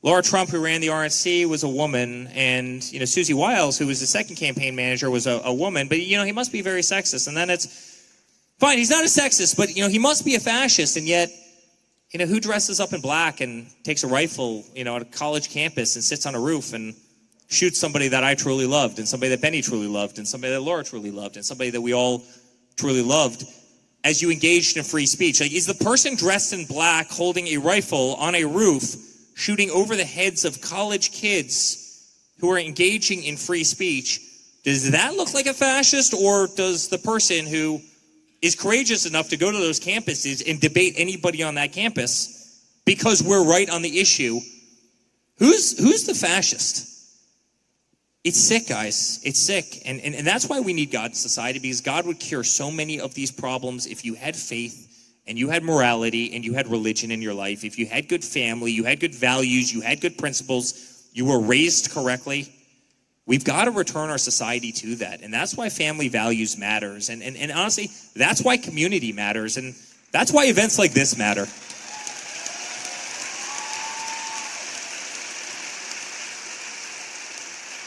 Lara Trump, who ran the RNC, was a woman, and, Susie Wiles, who was the second campaign manager, was a woman, but, he must be very sexist. And then it's, fine, he's not a sexist, but, he must be a fascist, and yet, who dresses up in black and takes a rifle, at a college campus and sits on a roof and shoots somebody that I truly loved, and somebody that Benny truly loved, and somebody that Laura truly loved, and somebody that we all truly loved, as you engaged in free speech? Like, is the person dressed in black holding a rifle on a roof shooting over the heads of college kids who are engaging in free speech, does that look like a fascist, or does the person who is courageous enough to go to those campuses and debate anybody on that campus because we're right on the issue, who's the fascist? It's sick, guys. It's sick. And that's why we need God in society, because God would cure so many of these problems if you had faith and you had morality and you had religion in your life. If you had good family, you had good values, you had good principles, you were raised correctly. We've got to return our society to that. And that's why family values matters. And honestly, that's why community matters. And that's why events like this matter.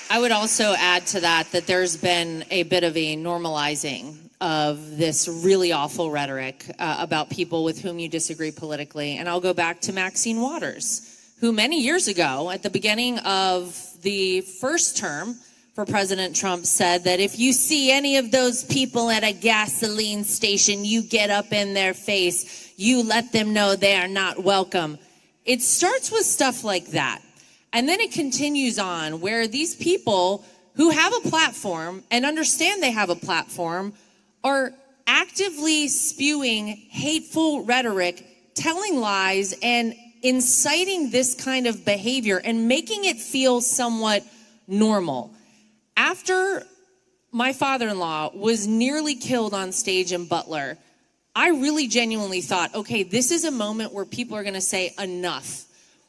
I would also add to that there's been a bit of a normalizing of this really awful rhetoric about people with whom you disagree politically. And I'll go back to Maxine Waters, who many years ago, at the beginning of the first term for President Trump, said that if you see any of those people at a gasoline station, you get up in their face, you let them know they are not welcome. It starts with stuff like that. And then it continues on where these people who have a platform and understand they have a platform are actively spewing hateful rhetoric, telling lies, and inciting this kind of behavior and making it feel somewhat normal. After my father-in-law was nearly killed on stage in Butler, I really genuinely thought, okay, this is a moment where people are going to say enough.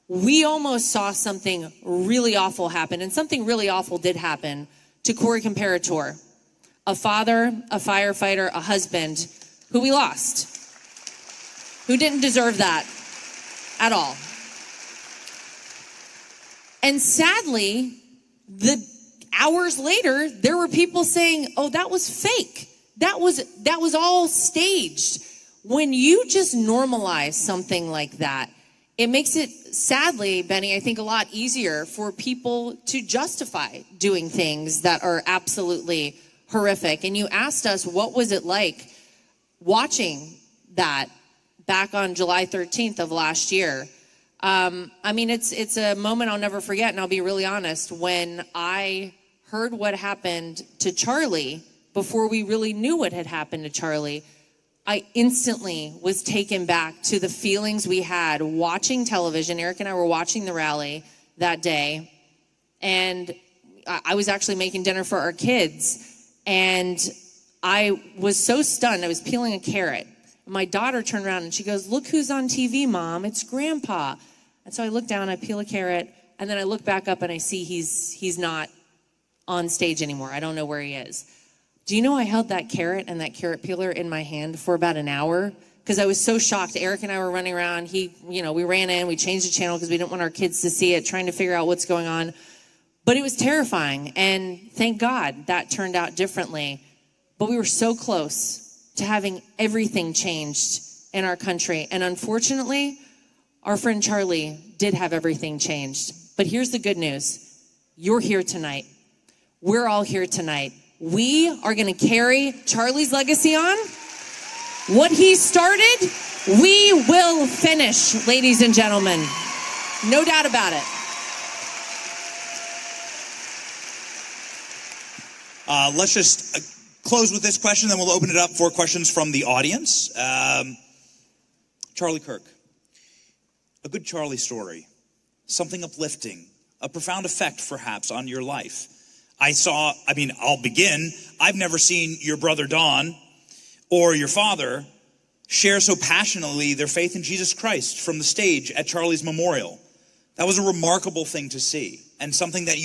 We almost saw something really awful happen, and something really awful did happen to Corey Comparator. a father, a firefighter, a husband who we lost, who didn't deserve that at all. And sadly, the hours later, there were people saying, oh, that was fake. That was all staged. When you just normalize something like that, it makes it, sadly, Benny, I think a lot easier for people to justify doing things that are absolutely horrific. And you asked us, what was it like watching that back on July 13th of last year? I mean, it's a moment I'll never forget, and I'll be really honest. When I heard what happened to Charlie, before we really knew what had happened to Charlie, I instantly was taken back to the feelings we had watching television. Eric and I were watching the rally that day, and I was actually making dinner for our kids, and I was so stunned. I was peeling a carrot. My daughter turned around and she goes, look who's on TV, Mom, it's Grandpa. And so I look down, I peel a carrot, and then I look back up and I see he's not on stage anymore. I don't know where he is. Do you know I held that carrot and that carrot peeler in my hand for about an hour? Because I was so shocked. Eric and I were running around. We ran in, we changed the channel because we didn't want our kids to see it, trying to figure out what's going on. But it was terrifying, and thank God that turned out differently. But we were so close to having everything changed in our country. And unfortunately, our friend Charlie did have everything changed. But here's the good news. You're here tonight. We're all here tonight. We are going to carry Charlie's legacy on. What he started, we will finish, ladies and gentlemen. No doubt about it. Let's just close with this question, then we'll open it up for questions from the audience. Charlie Kirk, a good Charlie story, something uplifting, a profound effect perhaps on your life. I'll begin. I've never seen your brother Don or your father share so passionately their faith in Jesus Christ from the stage at Charlie's memorial. That was a remarkable thing to see, and something that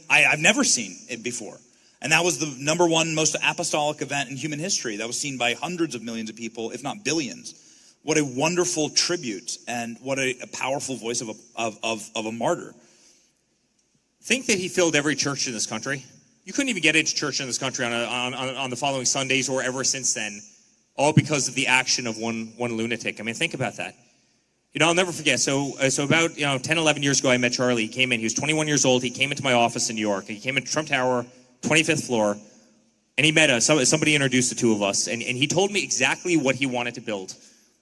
I've never seen it before. And that was the #1 most apostolic event in human history. That was seen by hundreds of millions of people, if not billions. What a wonderful tribute, and what a powerful voice of a martyr. Think that he filled every church in this country. You couldn't even get into church in this country on the following Sundays or ever since then, all because of the action of one lunatic. I mean, think about that. I'll never forget. So about 10, 11 years ago, I met Charlie. He came in. He was 21 years old. He came into my office in New York. He came into Trump Tower, 25th floor, and he met us. Somebody introduced the two of us, and he told me exactly what he wanted to build.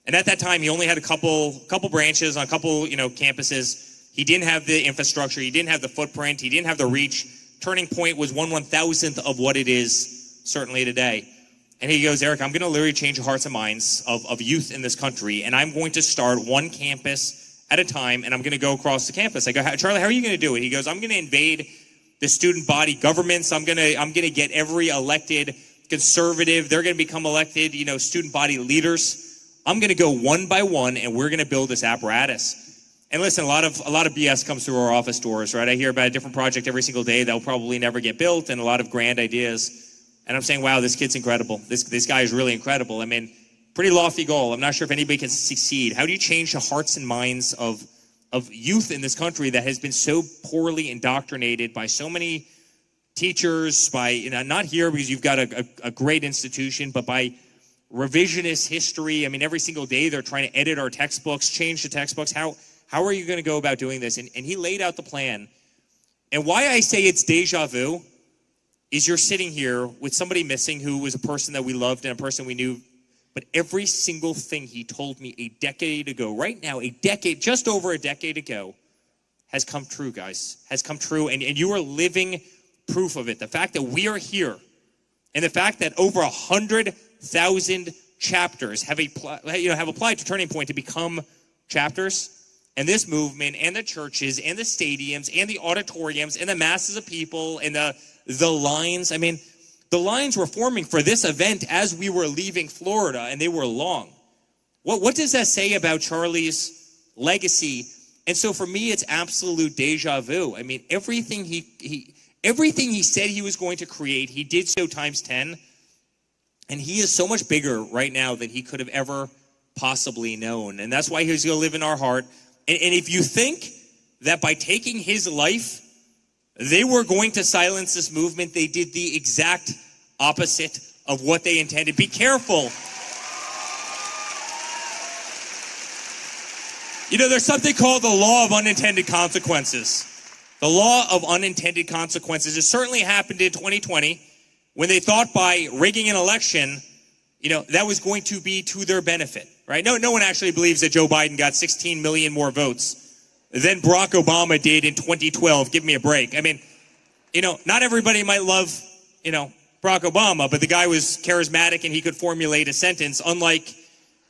And at that time, he only had a couple branches on a couple campuses. He didn't have the infrastructure. He didn't have the footprint. He didn't have the reach. Turning Point was 1/1000th of what it is certainly today. And he goes, Eric, I'm going to literally change the hearts and minds of youth in this country, and I'm going to start one campus at a time, and I'm going to go across the campus. I go, Charlie, how are you going to do it? He goes, I'm going to invade the student body governments. I'm going to get every elected conservative. They're going to become elected, student body leaders. I'm going to go one by one, and we're going to build this apparatus. And listen, a lot of BS comes through our office doors, right? I hear about a different project every single day that will probably never get built, and a lot of grand ideas. And I'm saying, wow, this kid's incredible. This guy is really incredible. I mean, pretty lofty goal. I'm not sure if anybody can succeed. How do you change the hearts and minds of youth in this country that has been so poorly indoctrinated by so many teachers, by, not here because you've got a great institution, but by revisionist history? I mean, every single day they're trying to edit our textbooks, change the textbooks. How are you going to go about doing this? And he laid out the plan. And why I say it's deja vu is you're sitting here with somebody missing who was a person that we loved and a person we knew. But every single thing he told me a decade ago, right now, just over a decade ago, has come true, guys, has come true. And you are living proof of it. The fact that we are here, and the fact that over 100,000 chapters have applied to Turning Point to become chapters. And this movement, and the churches, and the stadiums, and the auditoriums, and the masses of people, and the lines. I mean, the lines were forming for this event as we were leaving Florida, and they were long. What does that say about Charlie's legacy? And so for me, it's absolute deja vu. I mean, everything he said he was going to create, he did so times 10. And he is so much bigger right now than he could have ever possibly known. And that's why he's going to live in our heart. And if you think that by taking his life, they were going to silence this movement, they did the exact opposite of what they intended. Be careful. You know, there's something called the law of unintended consequences. The law of unintended consequences. It certainly happened in 2020 when they thought by rigging an election, you know, that was going to be to their benefit, right? No one actually believes that Joe Biden got 16 million more votes than Barack Obama did in 2012. Give me a break. I mean, you know, not everybody might love, you know, Barack Obama, but the guy was charismatic and he could formulate a sentence, unlike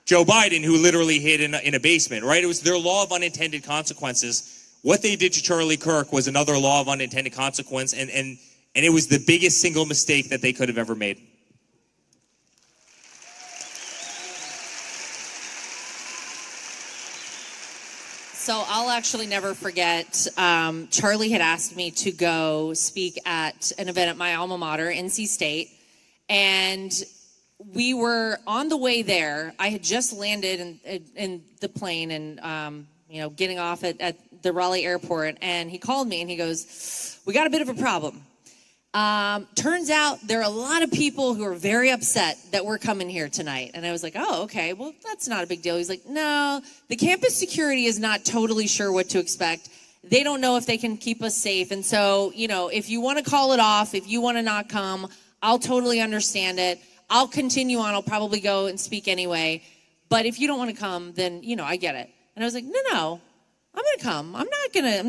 Joe Biden, who literally hid in a basement, right? It was their law of unintended consequences. What they did to Charlie Kirk was another law of unintended consequence, and it was the biggest single mistake that they could have ever made. So I'll actually never forget, Charlie had asked me to go speak at an event at my alma mater, NC State, and we were on the way there. I had just landed in the plane and, you know, getting off at the Raleigh airport, and he called me and he goes, "We got a bit of a problem. Turns out there are a lot of people who are very upset that we're coming here tonight." And I was like, "Oh, okay, well, that's not a big deal." He's like, "No, the campus security is not totally sure what to expect. They don't know if they can keep us safe. And so, you know, if you want to call it off, if you want to not come, I'll totally understand it. I'll continue on. I'll probably go and speak anyway. But if you don't want to come, then, you know, I get it." And I was like, no, I'm going to come. I'm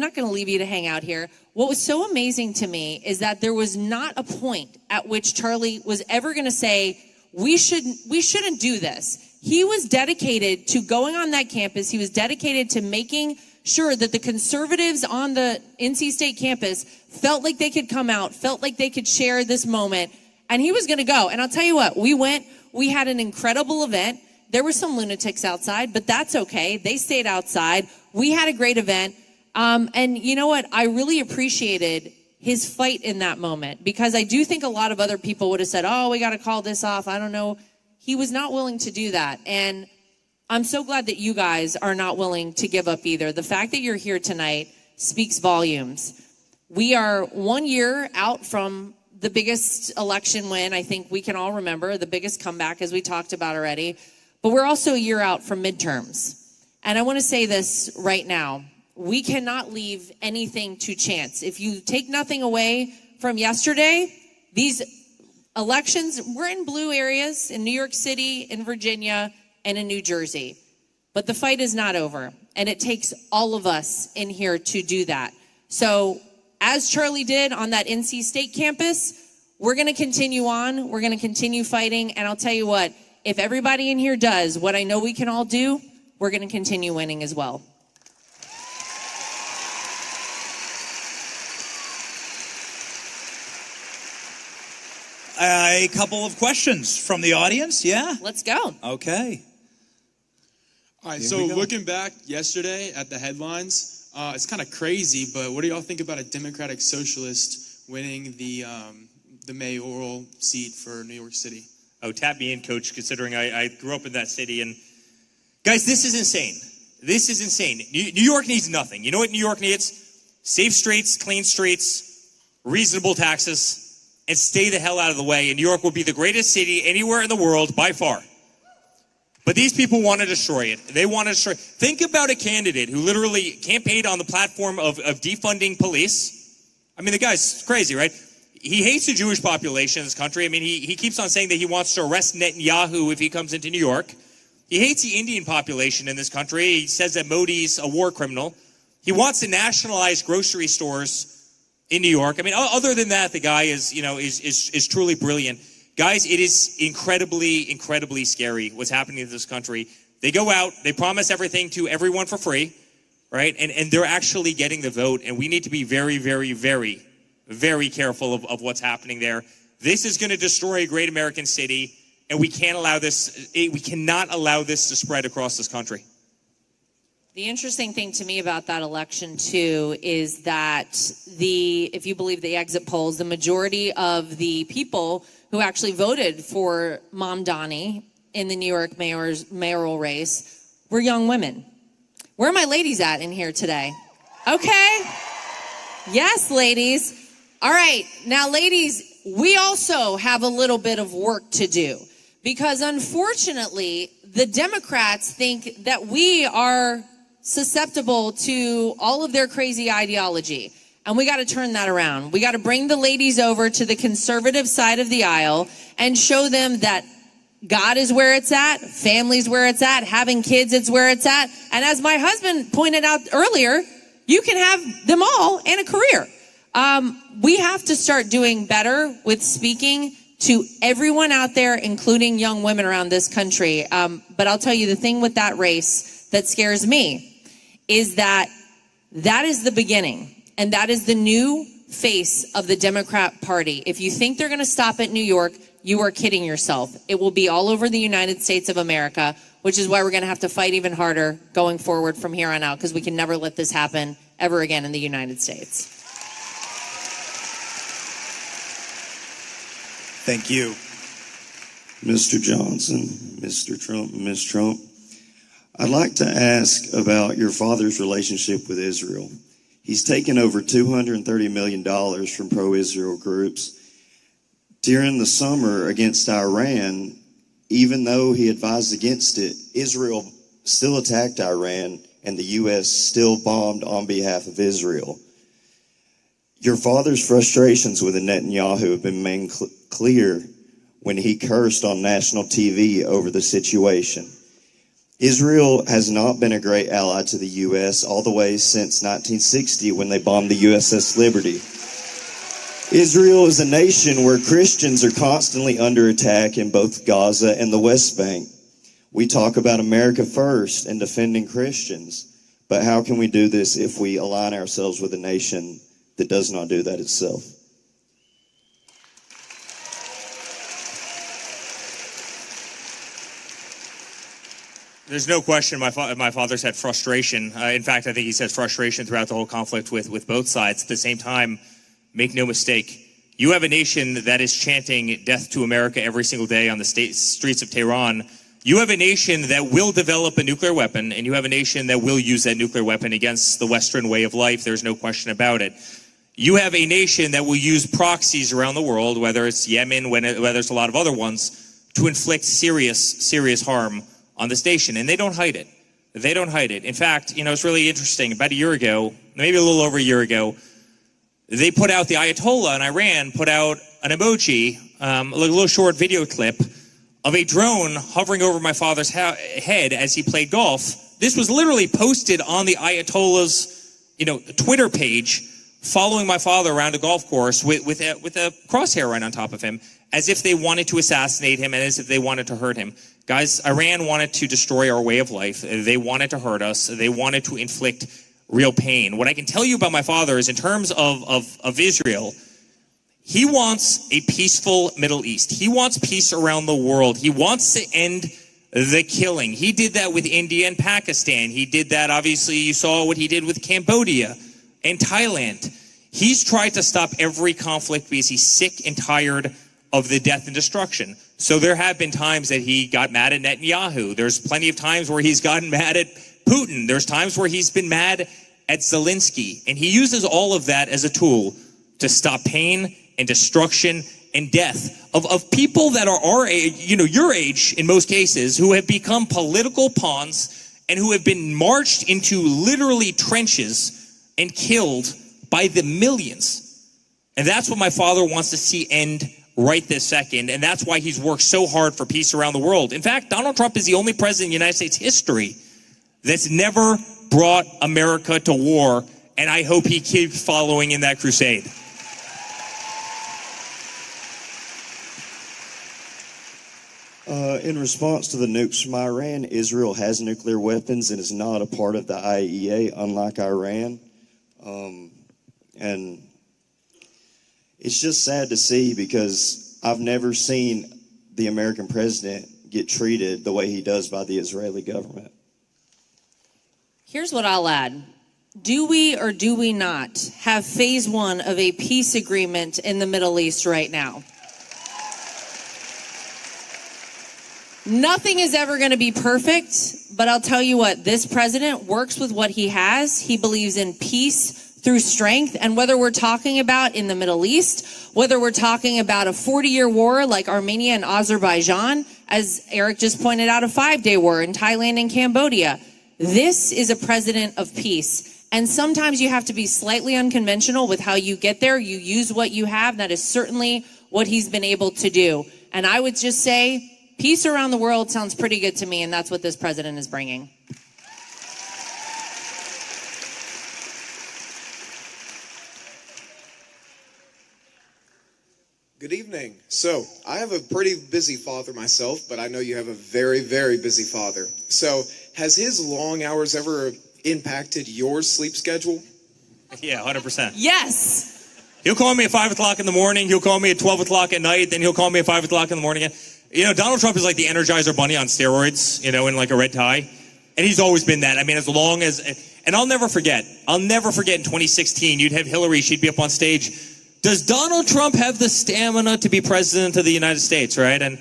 not going to leave you to hang out here. What was so amazing to me is that there was not a point at which Charlie was ever going to say, we shouldn't do this. He was dedicated to going on that campus. He was dedicated to making sure that the conservatives on the NC State campus felt like they could come out, felt like they could share this moment. And he was going to go. And I'll tell you what, we had an incredible event. There were some lunatics outside, but that's okay. They stayed outside. We had a great event. And you know what? I really appreciated his fight in that moment, because I do think a lot of other people would have said, "Oh, we got to call this off." I don't know. He was not willing to do that. And I'm so glad that you guys are not willing to give up either. The fact that you're here tonight speaks volumes. We are 1 year out from the biggest election win I think we can all remember, the biggest comeback, as we talked about already. But we're also a year out from midterms. And I want to say this right now. We cannot leave anything to chance. If you take nothing away from yesterday, these elections, we're in blue areas in New York City, in Virginia, and in New Jersey. But the fight is not over. And it takes all of us in here to do that. So as Charlie did on that NC State campus, we're going to continue on. We're going to continue fighting. And I'll tell you what, if everybody in here does what I know we can all do, we're going to continue winning as well. A couple of questions from the audience, yeah? Let's go. Okay. All right, so looking back yesterday at the headlines, it's kind of crazy, but what do y'all think about a Democratic socialist winning the mayoral seat for New York City? Oh, tap me in, Coach, considering I grew up in that city. And guys, this is insane. This is insane. New York needs nothing. You know what New York needs? Safe streets, clean streets, reasonable taxes, and stay the hell out of the way. And New York will be the greatest city anywhere in the world by far. But these people want to destroy it. They want to destroy it. Think about a candidate who literally campaigned on the platform of defunding police. I mean, the guy's crazy, right? He hates the Jewish population in this country. I mean, he keeps on saying that he wants to arrest Netanyahu if he comes into New York. He hates the Indian population in this country. He says that Modi's a war criminal. He wants to nationalize grocery stores in New York. I mean, other than that, the guy is truly brilliant. Guys, it is incredibly, incredibly scary what's happening in this country. They go out, they promise everything to everyone for free, right? And they're actually getting the vote. And we need to be very, very, very, very careful of what's happening there. This is going to destroy a great American city, and we can't allow this. We cannot allow this to spread across this country. The interesting thing to me about that election, too, is that if you believe the exit polls, the majority of the people who actually voted for Mom Donnie in the New York mayoral race were young women. Where are my ladies at in here today? Okay. Yes, ladies. All right. Now, ladies, we also have a little bit of work to do because unfortunately, the Democrats think that we are susceptible to all of their crazy ideology. And we got to turn that around. We got to bring the ladies over to the conservative side of the aisle and show them that God is where it's at, family's where it's at, having kids is where it's at. And as my husband pointed out earlier, you can have them all and a career. We have to start doing better with speaking to everyone out there, including young women around this country. But I'll tell you, the thing with that race that scares me is that is the beginning. And that is the new face of the Democrat Party. If you think they're going to stop at New York, you are kidding yourself. It will be all over the United States of America, which is why we're going to have to fight even harder going forward from here on out, because we can never let this happen ever again in the United States. Thank you. Mr. Johnson, Mr. Trump, and Ms. Trump, I'd like to ask about your father's relationship with Israel. He's taken over $230 million from pro-Israel groups. During the summer against Iran, even though he advised against it, Israel still attacked Iran and the U.S. still bombed on behalf of Israel. Your father's frustrations with Netanyahu have been made clear when he cursed on national TV over the situation. Israel has not been a great ally to the U.S. all the way since 1960 when they bombed the USS Liberty. Israel is a nation where Christians are constantly under attack in both Gaza and the West Bank. We talk about America first and defending Christians, but how can we do this if we align ourselves with a nation that does not do that itself? There's no question my father's had frustration. In fact, I think he's had frustration throughout the whole conflict with both sides. At the same time, make no mistake, you have a nation that is chanting death to America every single day on the streets of Tehran. You have a nation that will develop a nuclear weapon, and you have a nation that will use that nuclear weapon against the Western way of life. There's no question about it. You have a nation that will use proxies around the world, whether it's Yemen, whether it's a lot of other ones, to inflict serious harm on this nation, and they don't hide it. They don't hide it. In fact, it's really interesting. About a year ago, maybe a little over a year ago, they put out, the Ayatollah in Iran put out an emoji, a little short video clip of a drone hovering over my father's head as he played golf. This was literally posted on the Ayatollah's, Twitter page, following my father around a golf course with a crosshair right on top of him, as if they wanted to assassinate him and as if they wanted to hurt him. Guys, Iran wanted to destroy our way of life. They wanted to hurt us. They wanted to inflict real pain. What I can tell you about my father is, in terms of Israel, he wants a peaceful Middle East. He wants peace around the world. He wants to end the killing. He did that with India and Pakistan. He did that, obviously, you saw what he did with Cambodia and Thailand. He's tried to stop every conflict because he's sick and tired of the death and destruction. So there have been times that he got mad at Netanyahu. There's plenty of times where he's gotten mad at Putin. There's times where he's been mad at Zelensky. And he uses all of that as a tool to stop pain and destruction and death of people that are our age, your age in most cases, who have become political pawns and who have been marched into literally trenches and killed by the millions. And that's what my father wants to see end right this second, and that's why he's worked so hard for peace around the world. In fact, Donald Trump is the only president in the United States history that's never brought America to war, and I hope he keeps following in that crusade. In response to the nukes from Iran, Israel has nuclear weapons and is not a part of the IAEA, unlike Iran. And it's just sad to see, because I've never seen the American president get treated the way he does by the Israeli government. Here's what I'll add. Do we or do we not have phase one of a peace agreement in the Middle East right now? Nothing is ever going to be perfect, but I'll tell you what, this president works with what he has. He believes in peace through strength. And whether we're talking about in the Middle East, whether we're talking about a 40-year war like Armenia and Azerbaijan, as Eric just pointed out, a 5-day war in Thailand and Cambodia, this is a president of peace. And sometimes you have to be slightly unconventional with how you get there. You use what you have. That is certainly what he's been able to do. And I would just say, peace around the world sounds pretty good to me, and that's what this president is bringing. Good evening. So, I have a pretty busy father myself, but I know you have a very, very busy father. So, has his long hours ever impacted your sleep schedule? Yeah, 100%. Yes. He'll call me at 5 o'clock in the morning. He'll call me at 12 o'clock at night. Then he'll call me at 5 o'clock in the morning again. You know, Donald Trump is like the Energizer Bunny on steroids, you know, in like a red tie. And he's always been that. I mean, as long as, and I'll never forget in 2016, you'd have Hillary, she'd be up on stage. Does Donald Trump have the stamina to be president of the United States, right? And,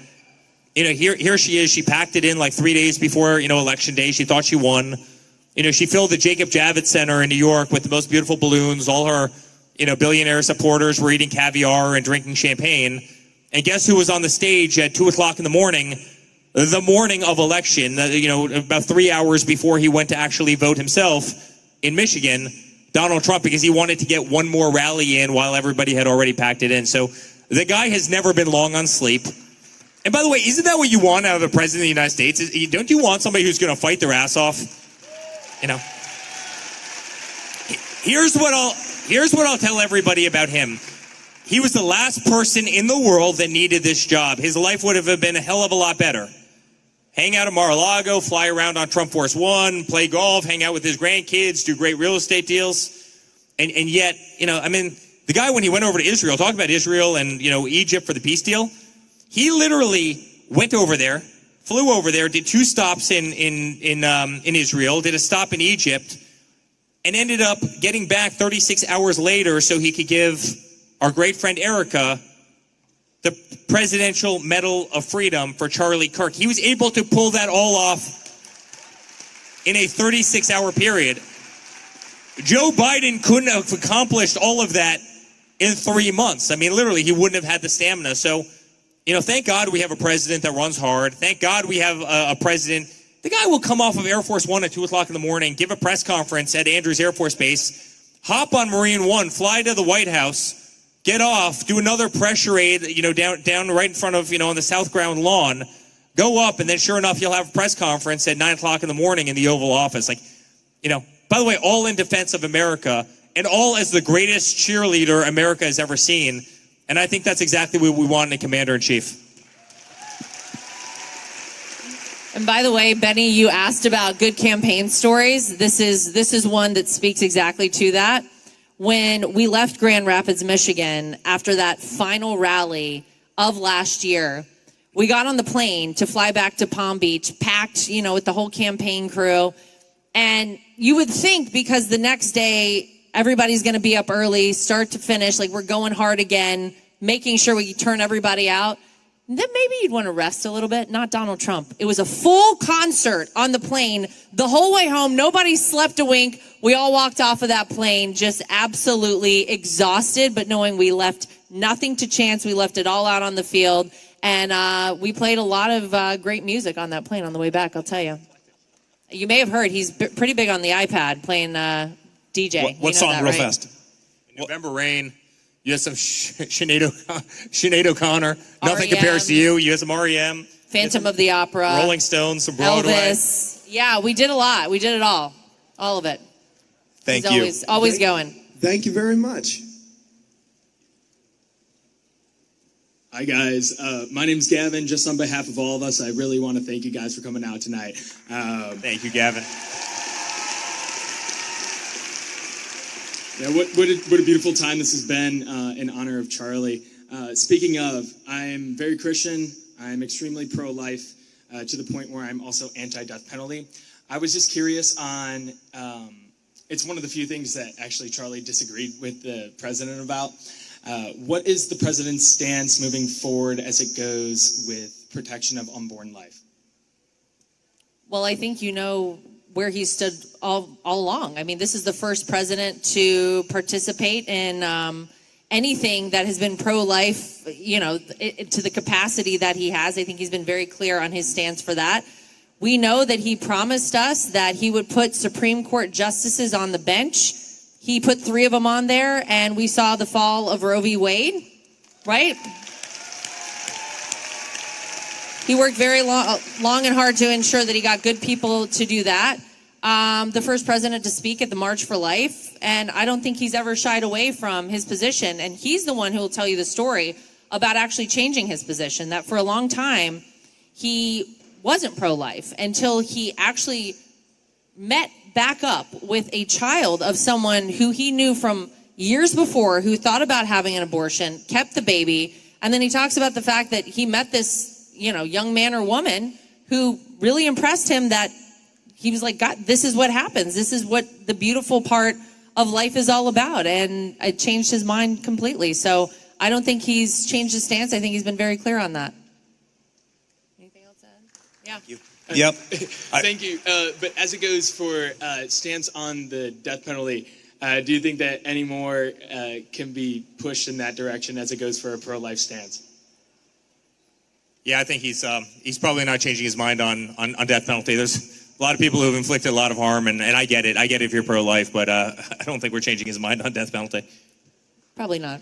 you know, here she is. She packed it in like 3 days before, you know, election day. She thought she won. You know, she filled the Jacob Javits Center in New York with the most beautiful balloons. All her, you know, billionaire supporters were eating caviar and drinking champagne. And guess who was on the stage at 2 o'clock in the morning of election, you know, about 3 hours before he went to actually vote himself in Michigan, Donald Trump, because he wanted to get one more rally in while everybody had already packed it in. So the guy has never been long on sleep. And by the way, isn't that what you want out of the president of the United States? Don't you want somebody who's going to fight their ass off? You know, here's what I'll tell everybody about him. He was the last person in the world that needed this job. His life would have been a hell of a lot better. Hang out at Mar-a-Lago, fly around on Trump Force One, play golf, hang out with his grandkids, do great real estate deals. And yet, you know, I mean, the guy, when he went over to Israel, talking about Israel and, you know, Egypt for the peace deal, he literally went over there, flew over there, did 2 stops in Israel, did a stop in Egypt, and ended up getting back 36 hours later so he could give our great friend Erica the Presidential Medal of Freedom for Charlie Kirk. He was able to pull that all off in a 36-hour period. Joe Biden couldn't have accomplished all of that in 3 months. I mean, literally, he wouldn't have had the stamina. So, you know, thank God we have a president that runs hard. Thank God we have a president. The guy will come off of Air Force One at 2 o'clock in the morning, give a press conference at Andrews Air Force Base, hop on Marine One, fly to the White House, get off, do another pressure aid, you know, down right in front of, you know, on the South Ground lawn, go up, and then sure enough, you'll have a press conference at 9 o'clock in the morning in the Oval Office. Like, you know, by the way, all in defense of America, and all as the greatest cheerleader America has ever seen. And I think that's exactly what we want in a commander-in-chief. And by the way, Benny, you asked about good campaign stories. This is one that speaks exactly to that. When we left Grand Rapids, Michigan, after that final rally of last year, we got on the plane to fly back to Palm Beach, packed, you know, with the whole campaign crew. And you would think, because the next day, everybody's going to be up early, start to finish, like we're going hard again, making sure we turn everybody out, then maybe you'd want to rest a little bit. Not Donald Trump. It was a full concert on the plane the whole way home. Nobody slept a wink. We all walked off of that plane just absolutely exhausted, but knowing we left nothing to chance. We left it all out on the field. And we played a lot of great music on that plane on the way back, I'll tell you. You may have heard he's pretty big on the iPad playing DJ. What song, that, real right? fast? November Rain. You have some Sinead O'Connor. Nothing compares to you. You have some R.E.M. Phantom of the Opera. Rolling Stones, some Broadway. Elvis. Yeah, we did a lot. We did it all. All of it. Thank you. He's Always going. Thank you very much. Hi, guys. My name's Gavin. Just on behalf of all of us, I really want to thank you guys for coming out tonight. Thank you, Gavin. Yeah, what a beautiful time this has been in honor of Charlie. Speaking of, I'm very Christian. I'm extremely pro-life to the point where I'm also anti-death penalty. I was just curious on, it's one of the few things that actually Charlie disagreed with the president about. What is the president's stance moving forward as it goes with protection of unborn life? Well, I think you know where he stood all along. I mean, this is the first president to participate in anything that has been pro-life, you know, to the capacity that he has. I think he's been very clear on his stance for that. We know that he promised us that he would put Supreme Court justices on the bench. He put 3 of them on there, and we saw the fall of Roe v. Wade, right? He worked very long and hard to ensure that he got good people to do that. The first president to speak at the March for Life, and I don't think he's ever shied away from his position, and he's the one who will tell you the story about actually changing his position, that for a long time he wasn't pro-life until he actually met back up with a child of someone who he knew from years before who thought about having an abortion, kept the baby, and then he talks about the fact that he met this, you know, young man or woman who really impressed him, that he was like, God, this is what happens. This is what the beautiful part of life is all about. And it changed his mind completely. So I don't think he's changed his stance. I think he's been very clear on that. Anything else to add? Yeah. Yep. Thank you. But as it goes for stance on the death penalty, do you think that any more can be pushed in that direction as it goes for a pro-life stance? Yeah, I think he's probably not changing his mind on death penalty. There's a lot of people who have inflicted a lot of harm, and I get it. I get it if you're pro-life, but I don't think we're changing his mind on death penalty. Probably not.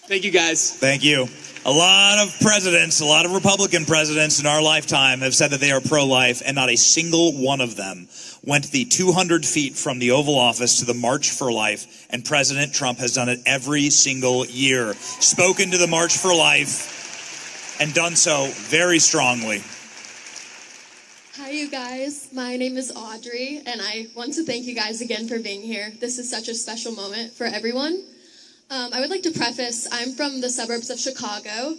Thank you, guys. Thank you. A lot of presidents, a lot of Republican presidents in our lifetime have said that they are pro-life, and not a single one of them went the 200 feet from the Oval Office to the March for Life, and President Trump has done it every single year. Spoken to the March for Life and done so very strongly. Hi, you guys. My name is Audrey, and I want to thank you guys again for being here. This is such a special moment for everyone. I would like to preface, I'm from the suburbs of Chicago,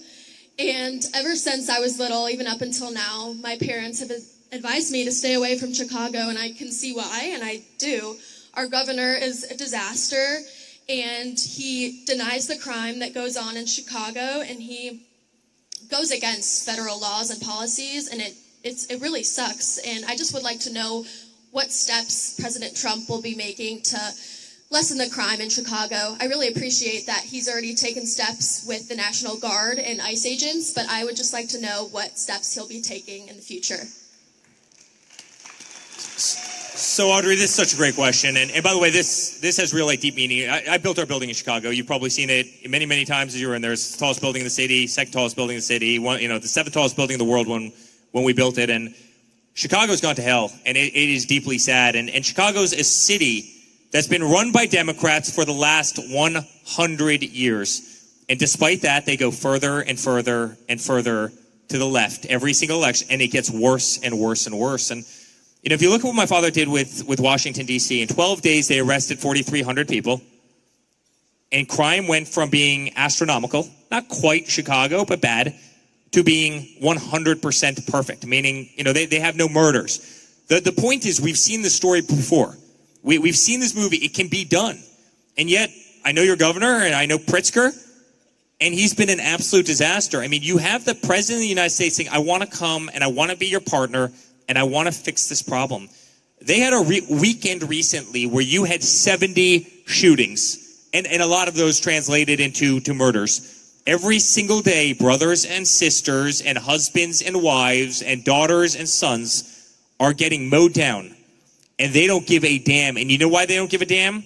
and ever since I was little, even up until now, my parents have advised me to stay away from Chicago, and I can see why, and I do. Our governor is a disaster, and he denies the crime that goes on in Chicago, and he goes against federal laws and policies, and it really sucks. And I just would like to know what steps President Trump will be making to lessen the crime in Chicago. I really appreciate that he's already taken steps with the National Guard and ICE agents, but I would just like to know what steps he'll be taking in the future. So, Audrey, this is such a great question. And by the way, this has real, deep meaning. I built our building in Chicago. You've probably seen it many, many times as you were in there. It's the tallest building in the city, second tallest building in the city, the 7th tallest building in the world when we built it. And Chicago's gone to hell, and it is deeply sad. And Chicago's a city that's been run by Democrats for the last 100 years. And despite that, they go further and further and further to the left every single election, and it gets worse and worse and worse. And if you look at what my father did with Washington, D.C., in 12 days, they arrested 4,300 people. And crime went from being astronomical, not quite Chicago, but bad, to being 100% perfect, meaning, they have no murders. The point is, we've seen this story before. We've seen this movie. It can be done. And yet, I know your governor, and I know Pritzker, and he's been an absolute disaster. I mean, you have the president of the United States saying, I want to come, and I want to be your partner, and I want to fix this problem. They had a weekend recently where you had 70 shootings, and a lot of those translated into murders. Every single day, brothers and sisters and husbands and wives and daughters and sons are getting mowed down, and they don't give a damn. And you know why they don't give a damn?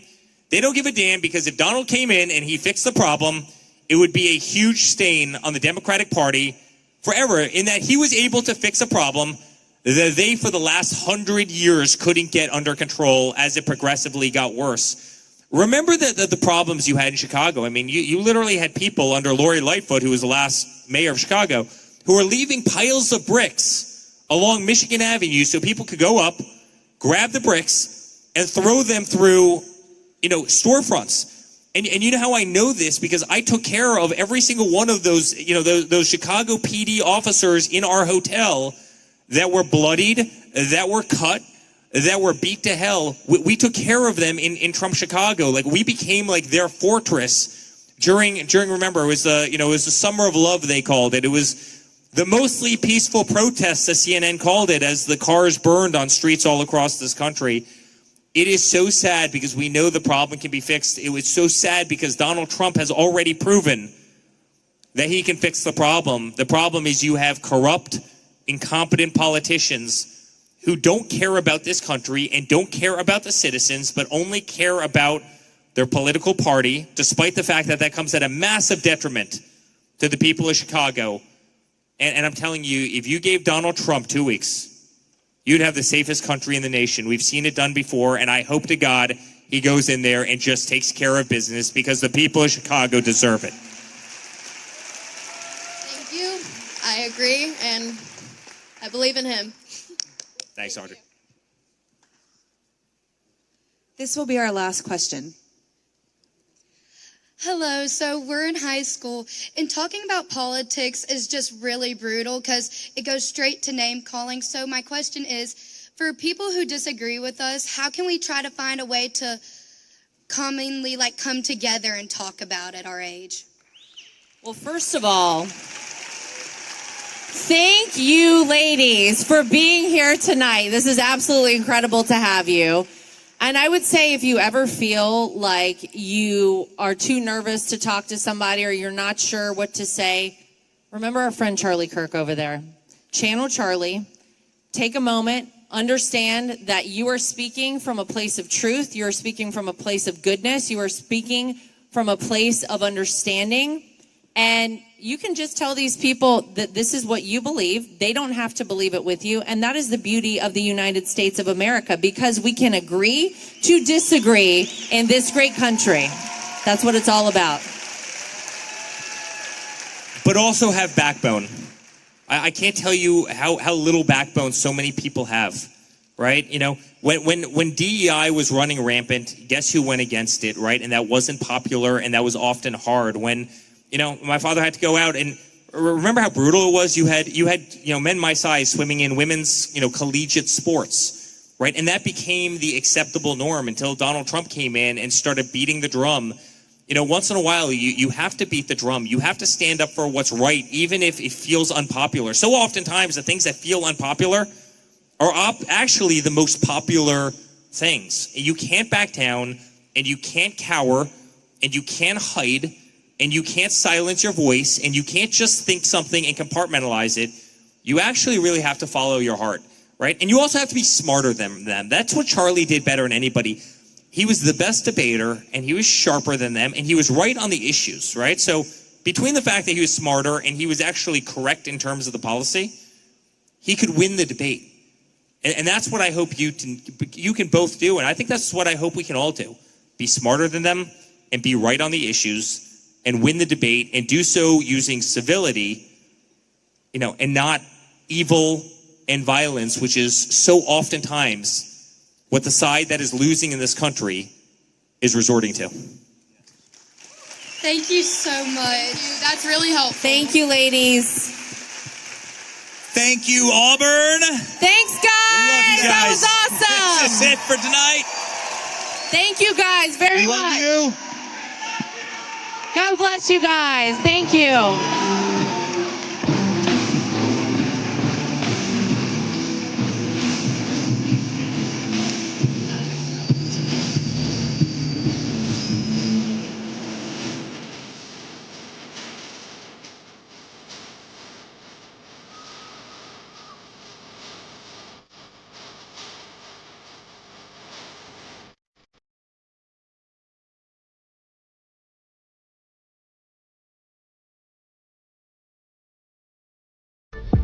They don't give a damn because if Donald came in and he fixed the problem, it would be a huge stain on the Democratic Party forever, in that he was able to fix a problem that they, for the last 100 years, couldn't get under control as it progressively got worse. Remember the problems you had in Chicago. I mean, you literally had people under Lori Lightfoot, who was the last mayor of Chicago, who were leaving piles of bricks along Michigan Avenue so people could go up, grab the bricks, and throw them through, storefronts. And you know how I know this? Because I took care of every single one of those, those Chicago PD officers in our hotel that were bloodied, that were cut, that were beat to hell. We took care of them in Trump Chicago. Like, we became like their fortress during remember, it was the summer of love, they called it. It was The mostly peaceful protests, as CNN called it, as the cars burned on streets all across this country. It is so sad because we know the problem can be fixed. It was so sad because Donald Trump has already proven that he can fix the problem. The problem is you have corrupt, incompetent politicians who don't care about this country and don't care about the citizens, but only care about their political party, despite the fact that that comes at a massive detriment to the people of Chicago. And I'm telling you, if you gave Donald Trump 2 weeks, you'd have the safest country in the nation. We've seen it done before, and I hope to God he goes in there and just takes care of business because the people of Chicago deserve it. Thank you. I agree, and I believe in him. Thanks, Audrey. This will be our last question. Hello, so we're in high school, and talking about politics is just really brutal because it goes straight to name calling. So my question is, for people who disagree with us, how can we try to find a way to commonly come together and talk about it our age? Well, first of all, thank you, ladies, for being here tonight. This is absolutely incredible to have you. And I would say if you ever feel like you are too nervous to talk to somebody or you're not sure what to say, remember our friend Charlie Kirk over there. Channel Charlie. Take a moment. Understand that you are speaking from a place of truth. You are speaking from a place of goodness. You are speaking from a place of understanding. And you can just tell these people that this is what you believe. They don't have to believe it with you. And that is the beauty of the United States of America, because we can agree to disagree in this great country. That's what it's all about. But also have backbone. I can't tell you how little backbone so many people have, right? You know, when DEI was running rampant, guess who went against it, right? And that wasn't popular, and that was often hard. When my father had to go out, and remember how brutal it was? You had men my size swimming in women's, collegiate sports, right? And that became the acceptable norm until Donald Trump came in and started beating the drum. Once in a while, you have to beat the drum. You have to stand up for what's right, even if it feels unpopular. So oftentimes, the things that feel unpopular are actually the most popular things. You can't back down, and you can't cower, and you can't hide, and you can't silence your voice, and you can't just think something and compartmentalize it. You actually really have to follow your heart, right? And you also have to be smarter than them. That's what Charlie did better than anybody. He was the best debater, and he was sharper than them, and he was right on the issues, right? So between the fact that he was smarter and he was actually correct in terms of the policy, he could win the debate. And that's what I hope you can both do, and I think that's what I hope we can all do. Be smarter than them and be right on the issues, and win the debate, and do so using civility, and not evil and violence, which is so oftentimes what the side that is losing in this country is resorting to. Thank you so much. That's really helpful. Thank you, ladies. Thank you, Auburn. Thanks, guys. We love you guys. That was awesome. This is it for tonight. Thank you guys very much. We love you. God bless you guys. Thank you.